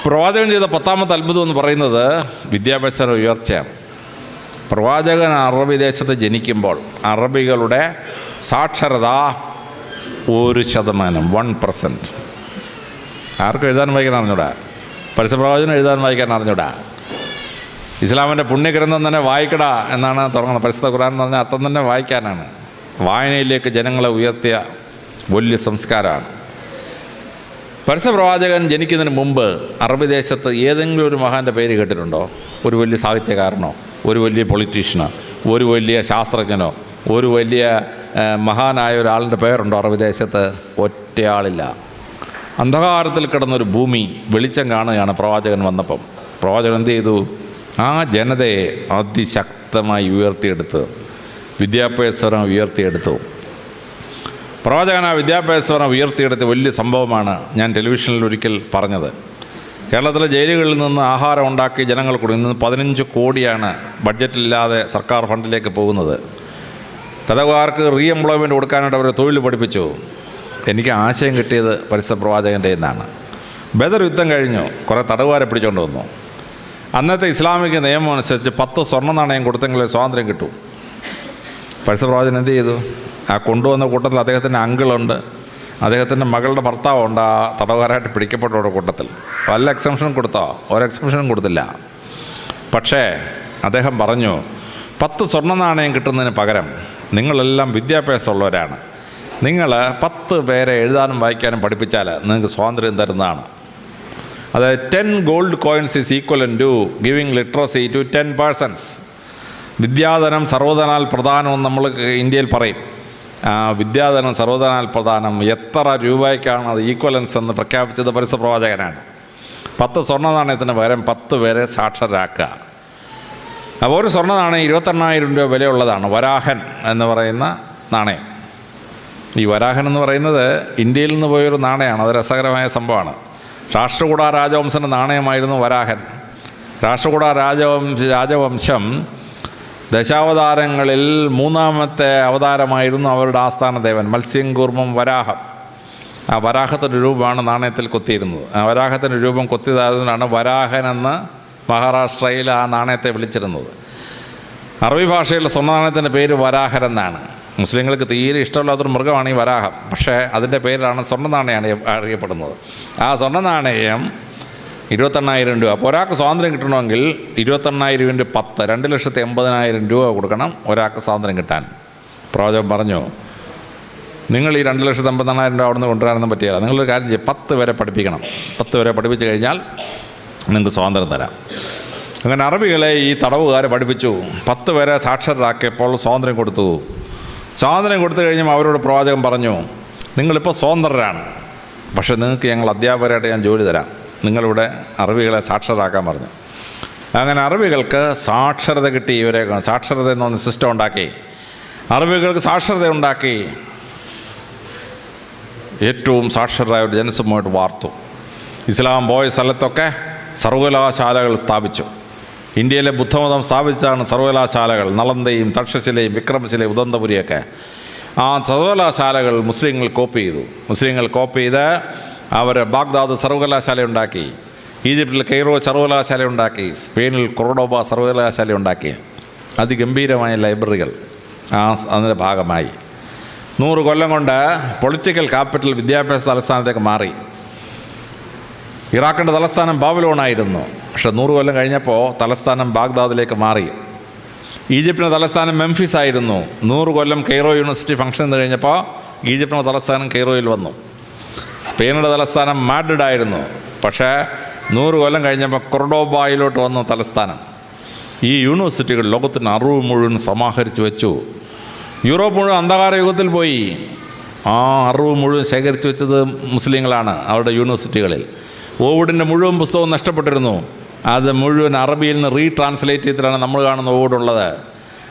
പ്രവാചകൻ ചെയ്ത 10ാമത്തെ അത്ഭുതം എന്ന് പറയുന്നത് വിദ്യാഭ്യാസ ഉയർച്ചയാണ്. പ്രവാചകൻ അറബി ദേശത്ത് ജനിക്കുമ്പോൾ അറബികളുടെ സാക്ഷരത 1%, 1%. ആർക്കും എഴുതാൻ വായിക്കാൻ അറിഞ്ഞൂടാ. പരസ്യപ്രവാചകനും എഴുതാൻ വായിക്കാൻ അറിഞ്ഞൂടാ. ഇസ്ലാമിൻ്റെ പുണ്യഗ്രന്ഥം തന്നെ വായിക്കടാ എന്നാണ് തുടങ്ങുന്നത്. പരിശുദ്ധ ഖുർആൻ എന്ന് പറഞ്ഞാൽ അർത്ഥം തന്നെ വായിക്കാനാണ്. വായനയിലേക്ക് ജനങ്ങളെ ഉയർത്തിയ വലിയ സംസ്കാരമാണ്. പരസ്യപ്രവാചകൻ ജനിക്കുന്നതിന് മുമ്പ് അറബി ദേശത്ത് ഏതെങ്കിലും ഒരു മഹാൻ്റെ പേര് കേട്ടിട്ടുണ്ടോ? ഒരു വലിയ സാഹിത്യകാരനോ, ഒരു വലിയ പൊളിറ്റീഷ്യനോ, ഒരു വലിയ ശാസ്ത്രജ്ഞനോ, ഒരു വലിയ മഹാനായ ഒരാളിൻ്റെ പേരുണ്ടോ അറബി ദേശത്ത്? ഒറ്റയാളില്ല. അന്ധകാരത്തിൽ കിടന്നൊരു ഭൂമി വെളിച്ചം കാണുകയാണ് പ്രവാചകൻ വന്നപ്പം. പ്രവാചകൻ എന്ത് ചെയ്തു? ആ ജനതയെ അതിശക്തമായി ഉയർത്തിയെടുത്ത്, വിദ്യാഭ്യാസം ഉയർത്തിയെടുത്തു. പ്രവാചകൻ ആ വിദ്യാഭ്യാസം ഉയർത്തിയെടുത്ത വലിയ സംഭവമാണ് ഞാൻ ടെലിവിഷനിൽ ഒരിക്കൽ പറഞ്ഞത്. കേരളത്തിലെ ജയിലുകളിൽ നിന്ന് ആഹാരം ഉണ്ടാക്കി ജനങ്ങൾ കൊടുക്കുന്നത് 15 കോടിയാണ് ബഡ്ജറ്റില്ലാതെ സർക്കാർ ഫണ്ടിലേക്ക് പോകുന്നത്. തടവുകാർക്ക് റീഎംപ്ലോയ്മെൻറ്റ് കൊടുക്കാനായിട്ട് അവരെ തൊഴിൽ പഠിപ്പിച്ചു. എനിക്ക് ആശയം കിട്ടിയത് പരിശുദ്ധ പ്രവാചകൻ്റെ നിന്നാണ്. ബദർ യുദ്ധം കഴിഞ്ഞു. കുറേ തടവുകാരെ പിടിച്ചുകൊണ്ട് വന്നു. അന്നത്തെ ഇസ്ലാമിക നിയമം അനുസരിച്ച് 10 സ്വർണ്ണ നാണയം കൊടുത്തെങ്കിലേ സ്വാതന്ത്ര്യം കിട്ടൂ. പരസ്യപ്രവാചകൻ എന്ത് ചെയ്തു? ആ കൊണ്ടുവന്ന കൂട്ടത്തിൽ അദ്ദേഹത്തിൻ്റെ അങ്കിളുണ്ട്, അദ്ദേഹത്തിൻ്റെ മകളുടെ ഭർത്താവുണ്ട് ആ തടവുകാരായിട്ട് പിടിക്കപ്പെട്ടവരുടെ കൂട്ടത്തിൽ. വല്ല എക്സംഷനും കൊടുത്തോ? ഒരു എക്സംഷനും കൊടുത്തില്ല. പക്ഷേ അദ്ദേഹം പറഞ്ഞു, 10 സ്വർണ്ണ നാണയം കിട്ടുന്നതിന് പകരം നിങ്ങളെല്ലാം വിദ്യാഭ്യാസമുള്ളവരാണ്, നിങ്ങൾ 10 പേരെ എഴുതാനും വായിക്കാനും പഠിപ്പിച്ചാൽ നിങ്ങൾക്ക് സ്വാതന്ത്ര്യം തരുന്നതാണ്. അതായത് 10 gold coins is equivalent to giving literacy to 10 persons. വിദ്യാധനം സർവ്വധനാൽ പ്രധാനമെന്ന് നമ്മൾ ഇന്ത്യയിൽ പറയും. വിദ്യാധനം സർവ്വധനാൽ പ്രധാനം, എത്ര രൂപയ്ക്കാണ് അത് ഈക്വലൻസ് എന്ന് പ്രഖ്യാപിച്ചത് പരസ്യപ്രവാചകനാണ്. 10 സ്വർണ്ണ നാണയത്തിന് പകരം 10 പേരെ സാക്ഷരരാക്കുക. അപ്പോൾ ഒരു സ്വർണ്ണ നാണയം 28,000 രൂപ വിലയുള്ളതാണ്. വരാഹൻ എന്ന് പറയുന്ന നാണയം. ഈ വരാഹൻ എന്ന് പറയുന്നത് ഇന്ത്യയിൽ നിന്ന് പോയൊരു നാണയമാണ്. അത് രസകരമായ സംഭവമാണ്. രാഷ്ട്രകൂട രാജവംശൻ്റെ നാണയമായിരുന്നു വരാഹൻ. രാഷ്ട്രകൂട രാജവംശം ദശാവതാരങ്ങളിൽ 3ാമത്തെ അവതാരമായിരുന്നു അവരുടെ ആസ്ഥാന ദേവൻ മത്സ്യം കൂർമ്മം വരാഹം. ആ വരാഹത്തിൻ്റെ രൂപമാണ് നാണയത്തിൽ കൊത്തിയിരുന്നത്. ആ വരാഹത്തിൻ്റെ രൂപം കൊത്തിയതായതുകൊണ്ടാണ് വരാഹൻ എന്ന് മഹാരാഷ്ട്രയിൽ ആ നാണയത്തെ വിളിച്ചിരുന്നത്. അറബി ഭാഷയിലെ സ്വർണ്ണ നാണയത്തിൻ്റെ പേര് വരാഹൻ എന്നാണ്. മുസ്ലിങ്ങൾക്ക് തീരെ ഇഷ്ടമില്ലാത്തൊരു മൃഗമാണ് ഈ വരാഹം. പക്ഷേ അതിൻ്റെ പേരിലാണ് സ്വർണ്ണ നാണയമാണ് അറിയപ്പെടുന്നത്. ആ സ്വർണ്ണ നാണയം 28,000 രൂപ. അപ്പോൾ ഒരാൾക്ക് സ്വാതന്ത്ര്യം കിട്ടണമെങ്കിൽ 28,000 × 10 2,80,000 രൂപ കൊടുക്കണം ഒരാൾക്ക് സ്വാതന്ത്ര്യം കിട്ടാൻ. പ്രവാചകൻ പറഞ്ഞു, നിങ്ങൾ ഈ 2,80,000 രൂപ അവിടെ നിന്ന് കൊണ്ടുവരാനൊന്നും പറ്റില്ല. നിങ്ങളൊരു കാര്യം ചെയ്യും, 10 പേരെ പഠിപ്പിക്കണം. 10 പേരെ പഠിപ്പിച്ച് കഴിഞ്ഞാൽ നിങ്ങൾക്ക് സ്വാതന്ത്ര്യം തരാം. അങ്ങനെ അറബികളെ ഈ തടവുകാരെ പഠിപ്പിച്ചു. 10 പേരെ സാക്ഷരരാക്കിയപ്പോൾ സ്വാതന്ത്ര്യം കൊടുത്തു. സ്വാതന്ത്ര്യം കൊടുത്തു കഴിഞ്ഞാൽ അവരോട് പ്രവാചകൻ പറഞ്ഞു, നിങ്ങളിപ്പോൾ സ്വതന്ത്രരാണ്, പക്ഷേ നിങ്ങൾക്ക് ഞങ്ങൾ അധ്യാപകരായിട്ട് ഞാൻ ജോലി തരാം, നിങ്ങളിവിടെ അറബികളെ സാക്ഷരരാക്കാൻ പറഞ്ഞു. അങ്ങനെ അറബികൾക്ക് സാക്ഷരത കിട്ടി. ഇവരെ സാക്ഷരത എന്ന് പറഞ്ഞ സിസ്റ്റം ഉണ്ടാക്കി. അറബികൾക്ക് സാക്ഷരത ഉണ്ടാക്കി. ഏറ്റവും സാക്ഷരരായ ഒരു ജനസമൂഹമായിട്ട് വാർത്തു. ഇസ്ലാം പോയ സ്ഥലത്തൊക്കെ സർവകലാശാലകൾ സ്ഥാപിച്ചു. ഇന്ത്യയിലെ ബുദ്ധമതം സ്ഥാപിച്ചാണ് സർവകലാശാലകൾ. നളന്ദയും തക്ഷശിലയും വിക്രമശിലയും ഉദന്തപുരിയൊക്കെ. ആ സർവകലാശാലകൾ മുസ്ലിങ്ങൾ കോപ്പി ചെയ്തു. മുസ്ലിങ്ങൾ കോപ്പി ചെയ്ത് അവർ ബാഗ്ദാദ് സർവകലാശാല ഉണ്ടാക്കി, ഈജിപ്തിൽ കെയ്റോ സർവകലാശാല ഉണ്ടാക്കി, സ്പെയിനിൽ കൊർഡോബ സർവകലാശാല ഉണ്ടാക്കി. അതിഗംഭീരമായ ലൈബ്രറികൾ അതിൻ്റെ ഭാഗമായി. 100 കൊല്ലം കൊണ്ട് പൊളിറ്റിക്കൽ ക്യാപിറ്റൽ വിദ്യാഭ്യാസ തലസ്ഥാനത്തേക്ക് മാറി. ഇറാഖിൻ്റെ തലസ്ഥാനം ബാബിലോണായിരുന്നു. പക്ഷേ 100 കൊല്ലം കഴിഞ്ഞപ്പോൾ തലസ്ഥാനം ബാഗ്ദാദിലേക്ക് മാറി. ഈജിപ്തിൻ്റെ തലസ്ഥാനം മെംഫിസ് ആയിരുന്നു. 100 കൊല്ലം കെയ്റോ യൂണിവേഴ്സിറ്റി ഫംഗ്ഷൻ എന്ന് കഴിഞ്ഞപ്പോൾ ഈജിപ്തിൻ്റെ തലസ്ഥാനം കെയ്റോയിൽ വന്നു. സ്പെയിനിൻ്റെ തലസ്ഥാനം മാഡ്രിഡ് ആയിരുന്നു. പക്ഷേ 100 കൊല്ലം കഴിഞ്ഞപ്പോൾ കൊർഡോബായിലോട്ട് വന്നു തലസ്ഥാനം. ഈ യൂണിവേഴ്സിറ്റികൾ ലോകത്തിന് അറിവ് മുഴുവൻ സമാഹരിച്ച് വെച്ചു. യൂറോപ്പ് മുഴുവൻ അന്ധകാര യുഗത്തിൽ പോയി. ആ അറിവ് മുഴുവൻ ശേഖരിച്ച് വെച്ചത് മുസ്ലിങ്ങളാണ് അവരുടെ യൂണിവേഴ്സിറ്റികളിൽ. ഓവിഡിൻ്റെ മുഴുവൻ പുസ്തകവും നഷ്ടപ്പെട്ടിരുന്നു. അത് മുഴുവൻ അറബിയിൽ നിന്ന് റീട്രാൻസ്ലേറ്റ് ചെയ്തിട്ടാണ് നമ്മൾ കാണുന്ന ഓവിഡുള്ളത്.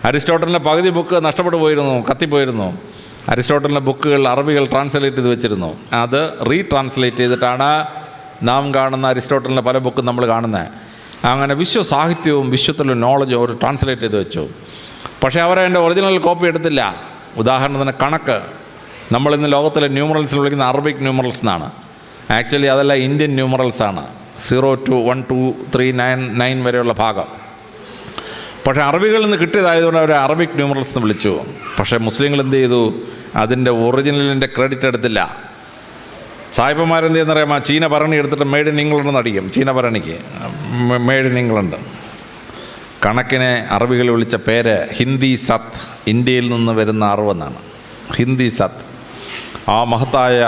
അരിസ്റ്റോട്ടലിൻ്റെ പകുതി ബുക്ക് നഷ്ടപ്പെട്ടു പോയിരുന്നു, കത്തിപ്പോയിരുന്നു. അരിസ്റ്റോട്ടലിൻ്റെ ബുക്കുകൾ അറബികൾ ട്രാൻസ്ലേറ്റ് ചെയ്ത് വെച്ചിരുന്നു. അത് റീട്രാൻസ്ലേറ്റ് ചെയ്തിട്ടാണ് നാം കാണുന്ന അരിസ്റ്റോട്ടലിൻ്റെ പല ബുക്കും നമ്മൾ കാണുന്നത്. അങ്ങനെ വിശ്വസാഹിത്യവും വിശ്വത്തിലുള്ള നോളജും അവർ ട്രാൻസ്ലേറ്റ് ചെയ്ത് വെച്ചു. പക്ഷേ അവരതിൻ്റെ ഒറിജിനൽ കോപ്പി എടുത്തില്ല. ഉദാഹരണത്തിന് കണക്ക്, നമ്മളിന്ന് ലോകത്തിലെ ന്യൂമറൽസിൽ വിളിക്കുന്ന അറബിക് ന്യൂമറൽസ് എന്നാണ്. ആക്ച്വലി അതല്ല, ഇന്ത്യൻ ന്യൂമറൽസാണ്. 0 to 1 2 3 9 9 വരെയുള്ള ഭാഗം. പക്ഷേ അറബികളിൽ നിന്ന് കിട്ടിയതായതുകൊണ്ട് അവർ അറബിക് ന്യൂമറൽസ് എന്ന് വിളിച്ചു. പക്ഷേ മുസ്ലിങ്ങൾ എന്ത് ചെയ്തു? അതിൻ്റെ ഒറിജിനലിൻ്റെ ക്രെഡിറ്റ് എടുത്തില്ല. സായിപ്പന്മാരെന്ത് ചെയ്യുന്നറിയാമോ? ചീന ഭരണി എടുത്തിട്ട് മെയ്ഡ് ഇൻ ഇംഗ്ലണ്ട് എന്നടിക്കും. ചീന ഭരണിക്ക് മെയ്ഡ് ഇൻ ഇംഗ്ലണ്ട്. കണക്കിനെ അറബികൾ വിളിച്ച പേര് ഹിന്ദി സത്ത്, ഇന്ത്യയിൽ നിന്ന് വരുന്ന അറിവെന്നാണ്. ഹിന്ദി സത്ത്. ആ മഹത്തായ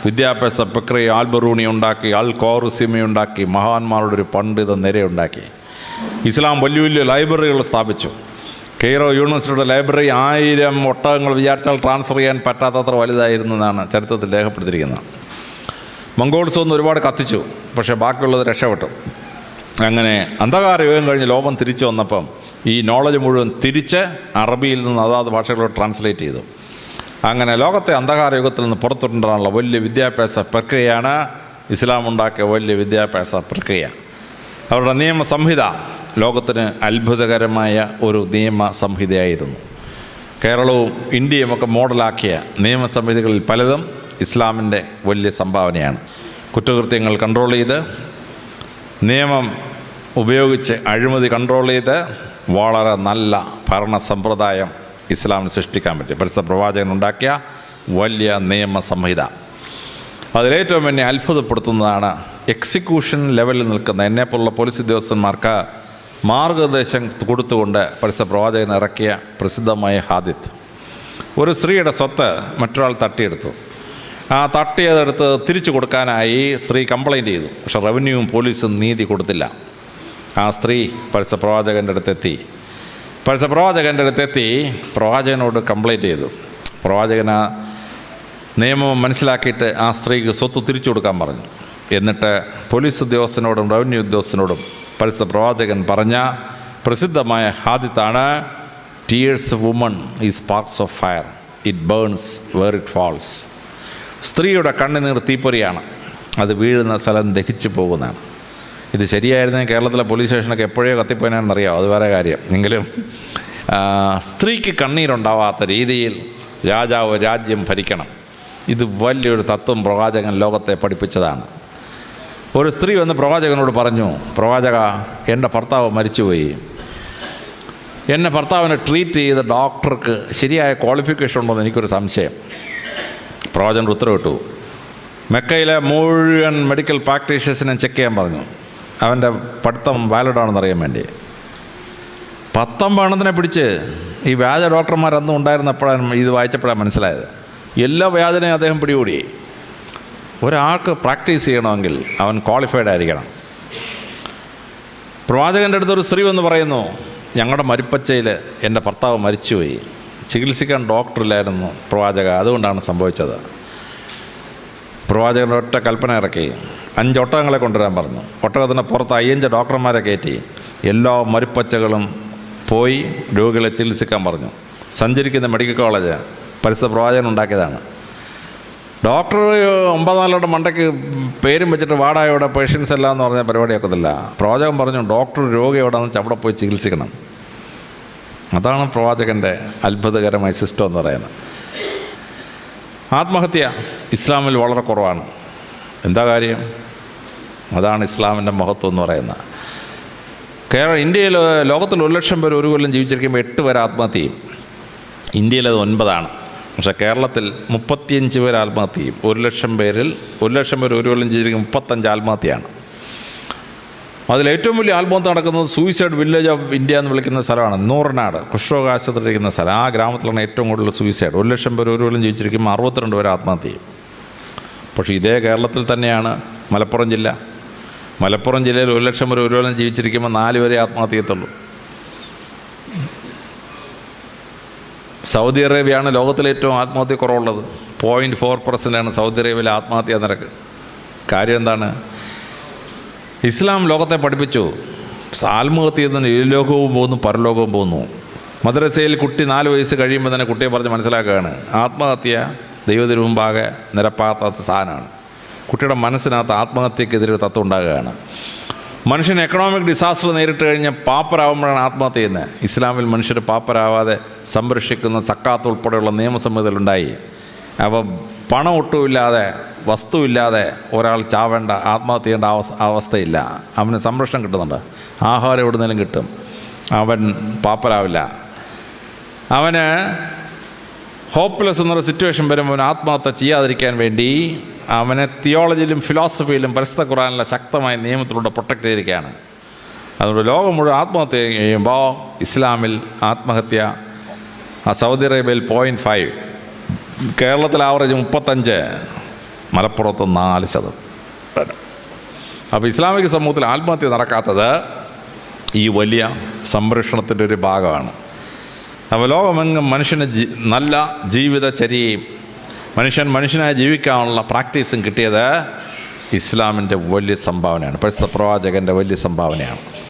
വിദ്യാഭ്യാസ പ്രക്രിയ ആൽബറൂണി ഉണ്ടാക്കി, അൽ ഖ്വാറിസിമി ഉണ്ടാക്കി, മഹാന്മാരുടെ ഒരു പണ്ഡിത നിരയുണ്ടാക്കി. ഇസ്ലാം വലിയ വലിയ ലൈബ്രറികൾ സ്ഥാപിച്ചു. കെയ്റോ യൂണിവേഴ്സിറ്റിയുടെ ലൈബ്രറി 1000 ഒട്ടകങ്ങൾ വിചാരിച്ചാൽ ട്രാൻസ്ഫർ ചെയ്യാൻ പറ്റാത്തത്ര വലുതായിരുന്നു എന്നാണ് ചരിത്രത്തിൽ രേഖപ്പെടുത്തിയിരിക്കുന്നത്. മംഗോൾസ് ഒന്ന് ഒരുപാട് കത്തിച്ചു, പക്ഷേ ബാക്കിയുള്ളത് രക്ഷപ്പെട്ടു. അങ്ങനെ അന്ധകാര യുഗം കഴിഞ്ഞ് ലോകം തിരിച്ചു വന്നപ്പം ഈ നോളജ് മുഴുവൻ തിരിച്ച് അറബിയിൽ നിന്ന് അതാത് ഭാഷകളോട് ട്രാൻസ്ലേറ്റ് ചെയ്തു. അങ്ങനെ ലോകത്തെ അന്ധകാര യുഗത്തിൽ നിന്ന് പുറത്തുകൊണ്ടുവരാനുള്ള വലിയ വിദ്യാഭ്യാസ പ്രക്രിയയാണ് ഇസ്ലാം ഉണ്ടാക്കിയ വലിയ വിദ്യാഭ്യാസ പ്രക്രിയ. അവരുടെ നിയമ സംഹിത ലോകത്തിന് അത്ഭുതകരമായ ഒരു നിയമ സംഹിതയായിരുന്നു. കേരളവും ഇന്ത്യയും ഒക്കെ മോഡലാക്കിയ നിയമസംഹിതകളിൽ പലതും ഇസ്ലാമിൻ്റെ വലിയ സംഭാവനയാണ്. കുറ്റകൃത്യങ്ങൾ കൺട്രോൾ ചെയ്ത് നിയമം ഉപയോഗിച്ച് അഴിമതി കൺട്രോൾ ചെയ്ത് വളരെ നല്ല ഭരണ സമ്പ്രദായം ഇസ്ലാമിന് സൃഷ്ടിക്കാൻ പറ്റി. പരിശുദ്ധ പ്രവാചകൻ ഉണ്ടാക്കിയ വലിയ നിയമസംഹിത. അതിലേറ്റവും എന്നെ അത്ഭുതപ്പെടുത്തുന്നതാണ് എക്സിക്യൂഷൻ ലെവലിൽ നിൽക്കുന്ന എന്നെപ്പോലുള്ള പോലീസ് ഉദ്യോഗസ്ഥന്മാർക്ക് മാർഗനിർദ്ദേശം കൊടുത്തുകൊണ്ട് പരിശുദ്ധ പ്രവാചകൻ ഇറക്കിയ പ്രസിദ്ധമായ ഹാദിത്ത്. ഒരു സ്ത്രീയുടെ സ്വത്ത് മറ്റൊരാൾ തട്ടിയെടുത്തു. ആ തട്ടിയതെടുത്ത് തിരിച്ചു കൊടുക്കാനായി സ്ത്രീ കംപ്ലൈൻറ്റ് ചെയ്തു. പക്ഷേ റവന്യൂവും പോലീസും നീതി കൊടുത്തില്ല. ആ സ്ത്രീ പരിശുദ്ധ പ്രവാചകൻ്റെ അടുത്തെത്തി. പരിശുദ്ധ പ്രവാചകൻ്റെ അടുത്തെത്തി പ്രവാചകനോട് കംപ്ലൈൻറ്റ് ചെയ്തു. പ്രവാചകൻ ആ നിയമം മനസ്സിലാക്കിയിട്ട് ആ സ്ത്രീക്ക് സ്വത്ത് തിരിച്ചു കൊടുക്കാൻ പറഞ്ഞു. എന്നിട്ട് പോലീസ് ഉദ്യോഗസ്ഥനോടും റവന്യൂ ഉദ്യോഗസ്ഥനോടും പരിശുദ്ധ പ്രവാചകൻ പറഞ്ഞ പ്രസിദ്ധമായ ഹാദിത്താണ്, ടീയേഴ്സ് ഓഫ് വുമൺ ഈ sparks of fire, it burns where it falls. സ്ത്രീയുടെ കണ്ണുനീർ തീപ്പൊരിയാണ്, അത് വീഴുന്ന സ്ഥലം ദഹിച്ചു പോകുന്നതാണ്. ഇത് ശരിയായിരുന്നെങ്കിൽ കേരളത്തിലെ പോലീസ് സ്റ്റേഷനൊക്കെ എപ്പോഴേ കത്തിപ്പോയനാണെന്നറിയാം, അത് വേറെ കാര്യം. എങ്കിലും സ്ത്രീക്ക് കണ്ണീരുണ്ടാവാത്ത രീതിയിൽ രാജാവ് രാജ്യം ഭരിക്കണം. ഇത് വലിയൊരു തത്വം പ്രവാചകൻ ലോകത്തെ പഠിപ്പിച്ചതാണ്. ഒരു സ്ത്രീ വന്ന് പ്രവാചകനോട് പറഞ്ഞു, പ്രവാചക, എൻ്റെ ഭർത്താവ് മരിച്ചുപോയി. എന്നെ ഭർത്താവിനെ ട്രീറ്റ് ചെയ്ത ഡോക്ടർക്ക് ശരിയായ ക്വാളിഫിക്കേഷൻ ഉണ്ടോ എന്ന് എനിക്കൊരു സംശയം. പ്രവാചകൻ ഉത്തരവിട്ടു, മെക്കയിലെ മുഴുവൻ മെഡിക്കൽ പ്രാക്ടീഷേഴ്സിനെ ചെക്ക് ചെയ്യാൻ പറഞ്ഞു. അവൻ്റെ പഠിത്തം വാലിഡാണെന്ന് അറിയാൻ വേണ്ടി. 19 എണ്ണത്തിനെ പിടിച്ച് ഈ വ്യാജ ഡോക്ടർമാരൊന്നും ഉണ്ടായിരുന്നപ്പോഴാണ് ഇത് വായിച്ചപ്പോഴാണ് മനസ്സിലായത്. എല്ലാ വ്യാജനെയും അദ്ദേഹം പിടികൂടി. ഒരാൾക്ക് പ്രാക്ടീസ് ചെയ്യണമെങ്കിൽ അവൻ ക്വാളിഫൈഡ് ആയിരിക്കണം. പ്രവാചകൻ്റെ അടുത്തൊരു സ്ത്രീ വന്ന് പറയുന്നു, ഞങ്ങളുടെ മരിപ്പച്ചയിൽ എൻ്റെ ഭർത്താവ് മരിച്ചുപോയി, ചികിത്സിക്കാൻ ഡോക്ടറില്ലായിരുന്നു പ്രവാചക, അതുകൊണ്ടാണ് സംഭവിച്ചത്. പ്രവാചകൻ ഒറ്റ കൽപ്പന ഇറക്കി, 5 ഒട്ടകങ്ങളെ കൊണ്ടുവരാൻ പറഞ്ഞു. ഒട്ടകത്തിൻ്റെ പുറത്ത് 5 ഡോക്ടർമാരെ കയറ്റി എല്ലാ മരിപ്പച്ചകളും പോയി രോഗികളെ ചികിത്സിക്കാൻ പറഞ്ഞു. സഞ്ചരിക്കുന്ന മെഡിക്കൽ കോളേജ് പരിശുദ്ധ പ്രവാചകൻ ഉണ്ടാക്കിയതാണ്. ഡോക്ടർ 9 മണ്ടയ്ക്ക് പേരും വെച്ചിട്ട് വാടായോടെ പേഷ്യൻസ് എല്ലാം എന്ന് പറഞ്ഞ പരിപാടിയൊക്കത്തില്ല. പ്രവാചകൻ പറഞ്ഞു, ഡോക്ടർ രോഗി എവിടെയാണെന്ന് വെച്ചാൽ അവിടെ പോയി ചികിത്സിക്കണം. അതാണ് പ്രവാചകൻ്റെ അത്ഭുതകരമായ സിസ്റ്റം എന്ന് പറയുന്നത്. ആത്മഹത്യ ഇസ്ലാമിൽ വളരെ കുറവാണ്. എന്താ കാര്യം? അതാണ് ഇസ്ലാമിൻ്റെ മഹത്വം എന്ന് പറയുന്നത്. ഇന്ത്യയിൽ ലോകത്തിൽ 1 ലക്ഷം പേർ ഒരു കൊല്ലം ജീവിച്ചിരിക്കുമ്പോൾ 8 പേർ ആത്മഹത്യ ചെയ്യും. ഇന്ത്യയിലത് 9ആണ്. പക്ഷേ കേരളത്തിൽ 35 പേർ ആത്മഹത്യ ചെയ്യും. 1 ലക്ഷം പേർ ഒരു കൊല്ലം ജീവിച്ചിരിക്കുമ്പോൾ 35 ആത്മഹത്യയാണ്. അതിലേറ്റവും വലിയ ആത്മഹത്യ നടക്കുന്നത് സൂയിസൈഡ് വില്ലേജ് ഓഫ് ഇന്ത്യ എന്ന് വിളിക്കുന്ന സ്ഥലമാണ്. നൂറനാട് കുഷ്ഠരോഗാശുപത്രിയിരിക്കുന്ന സ്ഥലം. ആ ഗ്രാമത്തിലാണ് ഏറ്റവും കൂടുതൽ സൂയിസൈഡ്. 1 ലക്ഷം പേർ ഒരു കൊല്ലം ജീവിച്ചിരിക്കുമ്പോൾ 62 പേർ ആത്മഹത്യ ചെയ്യും. പക്ഷേ ഇതേ കേരളത്തിൽ തന്നെയാണ് മലപ്പുറം ജില്ല. മലപ്പുറം ജില്ലയിൽ 1 ലക്ഷം പേർ ഒരു കൊല്ലം ജീവിച്ചിരിക്കുമ്പോൾ 4 പേരെ ആത്മഹത്യ ചെയ്യത്തുള്ളൂ. സൗദി അറേബ്യയാണ് ലോകത്തിലെ ഏറ്റവും ആത്മഹത്യ കുറവുള്ളത്. 0.4% സൗദി അറേബ്യയിലെ ആത്മഹത്യാ നിരക്ക്. കാര്യം എന്താണ്? ഇസ്ലാം ലോകത്തെ പഠിപ്പിച്ചു, ആത്മഹത്യ ചെയ്യുന്ന ലോകവും പോകുന്നു, പരലോകവും പോകുന്നു. മദ്രസയിൽ കുട്ടി 4 വയസ്സ് കഴിയുമ്പോൾ തന്നെ കുട്ടിയെ പറഞ്ഞ് മനസ്സിലാക്കുകയാണ്, ആത്മഹത്യ ദൈവത്തിന് മുമ്പാകെ നിരപ്പാകാത്ത സാധനമാണ്. കുട്ടിയുടെ മനസ്സിനകത്ത് ആത്മഹത്യക്കെതിരെ ഒരു തത്വം ഉണ്ടാകുകയാണ്. മനുഷ്യൻ എക്കണോമിക് ഡിസാസ്റ്റർ നേരിട്ട് കഴിഞ്ഞ് പാപ്പരാകുമ്പോഴാണ് ആത്മഹത്യ ചെയ്യുന്നത്. ഇസ്ലാമിൽ മനുഷ്യർ പാപ്പരാവാതെ സംരക്ഷിക്കുന്ന സക്കാത്ത് ഉൾപ്പെടെയുള്ള നിയമസംഹിതകളുണ്ടായി. അപ്പോൾ പണം ഒട്ടുമില്ലാതെ വസ്തുവില്ലാതെ ഒരാൾ ചാവേണ്ട, ആത്മഹത്യ ചെയ്യേണ്ട അവസ്ഥയില്ല. അവന് സംരക്ഷണം കിട്ടുന്നുണ്ട്, ആഹാരം എവിടെ നിന്നെങ്കിലും കിട്ടും, അവൻ പാപ്പരാവില്ല. അവന് ഹോപ്പ്ലെസ് എന്നൊരു സിറ്റുവേഷൻ വരുമ്പോൾ അവൻ ആത്മഹത്യ ചെയ്യാതിരിക്കാൻ വേണ്ടി അവനെ തിയോളജിയിലും ഫിലോസഫിയിലും പരിശുദ്ധ ഖുർആനിലെ ശക്തമായ നിയമത്തിലൂടെ പ്രൊട്ടക്റ്റ് ചെയ്തിരിക്കുകയാണ്. അതുകൊണ്ട് ലോകം മുഴുവൻ ആത്മഹത്യ ചെയ്യുമ്പോൾ ഇസ്ലാമിൽ ആത്മഹത്യ സൗദി അറേബ്യയിൽ 0.5, കേരളത്തിൽ ആവറേജ് 35, മലപ്പുറത്ത് 4%. അപ്പോൾ ഇസ്ലാമിക സമൂഹത്തിൽ ആത്മഹത്യ നടക്കാത്തത് ഈ വലിയ സംരക്ഷണത്തിൻ്റെ ഒരു ഭാഗമാണ്. അപ്പോൾ ലോകമെങ്ങും മനുഷ്യന് നല്ല ജീവിതചര്യയും മനുഷ്യനായി ജീവിക്കാനുള്ള പ്രാക്ടീസും കിട്ടിയത് ഇസ്ലാമിൻ്റെ വലിയ സംഭാവനയാണ്, പരിശുദ്ധ പ്രവാചകൻ്റെ വലിയ സംഭാവനയാണ്.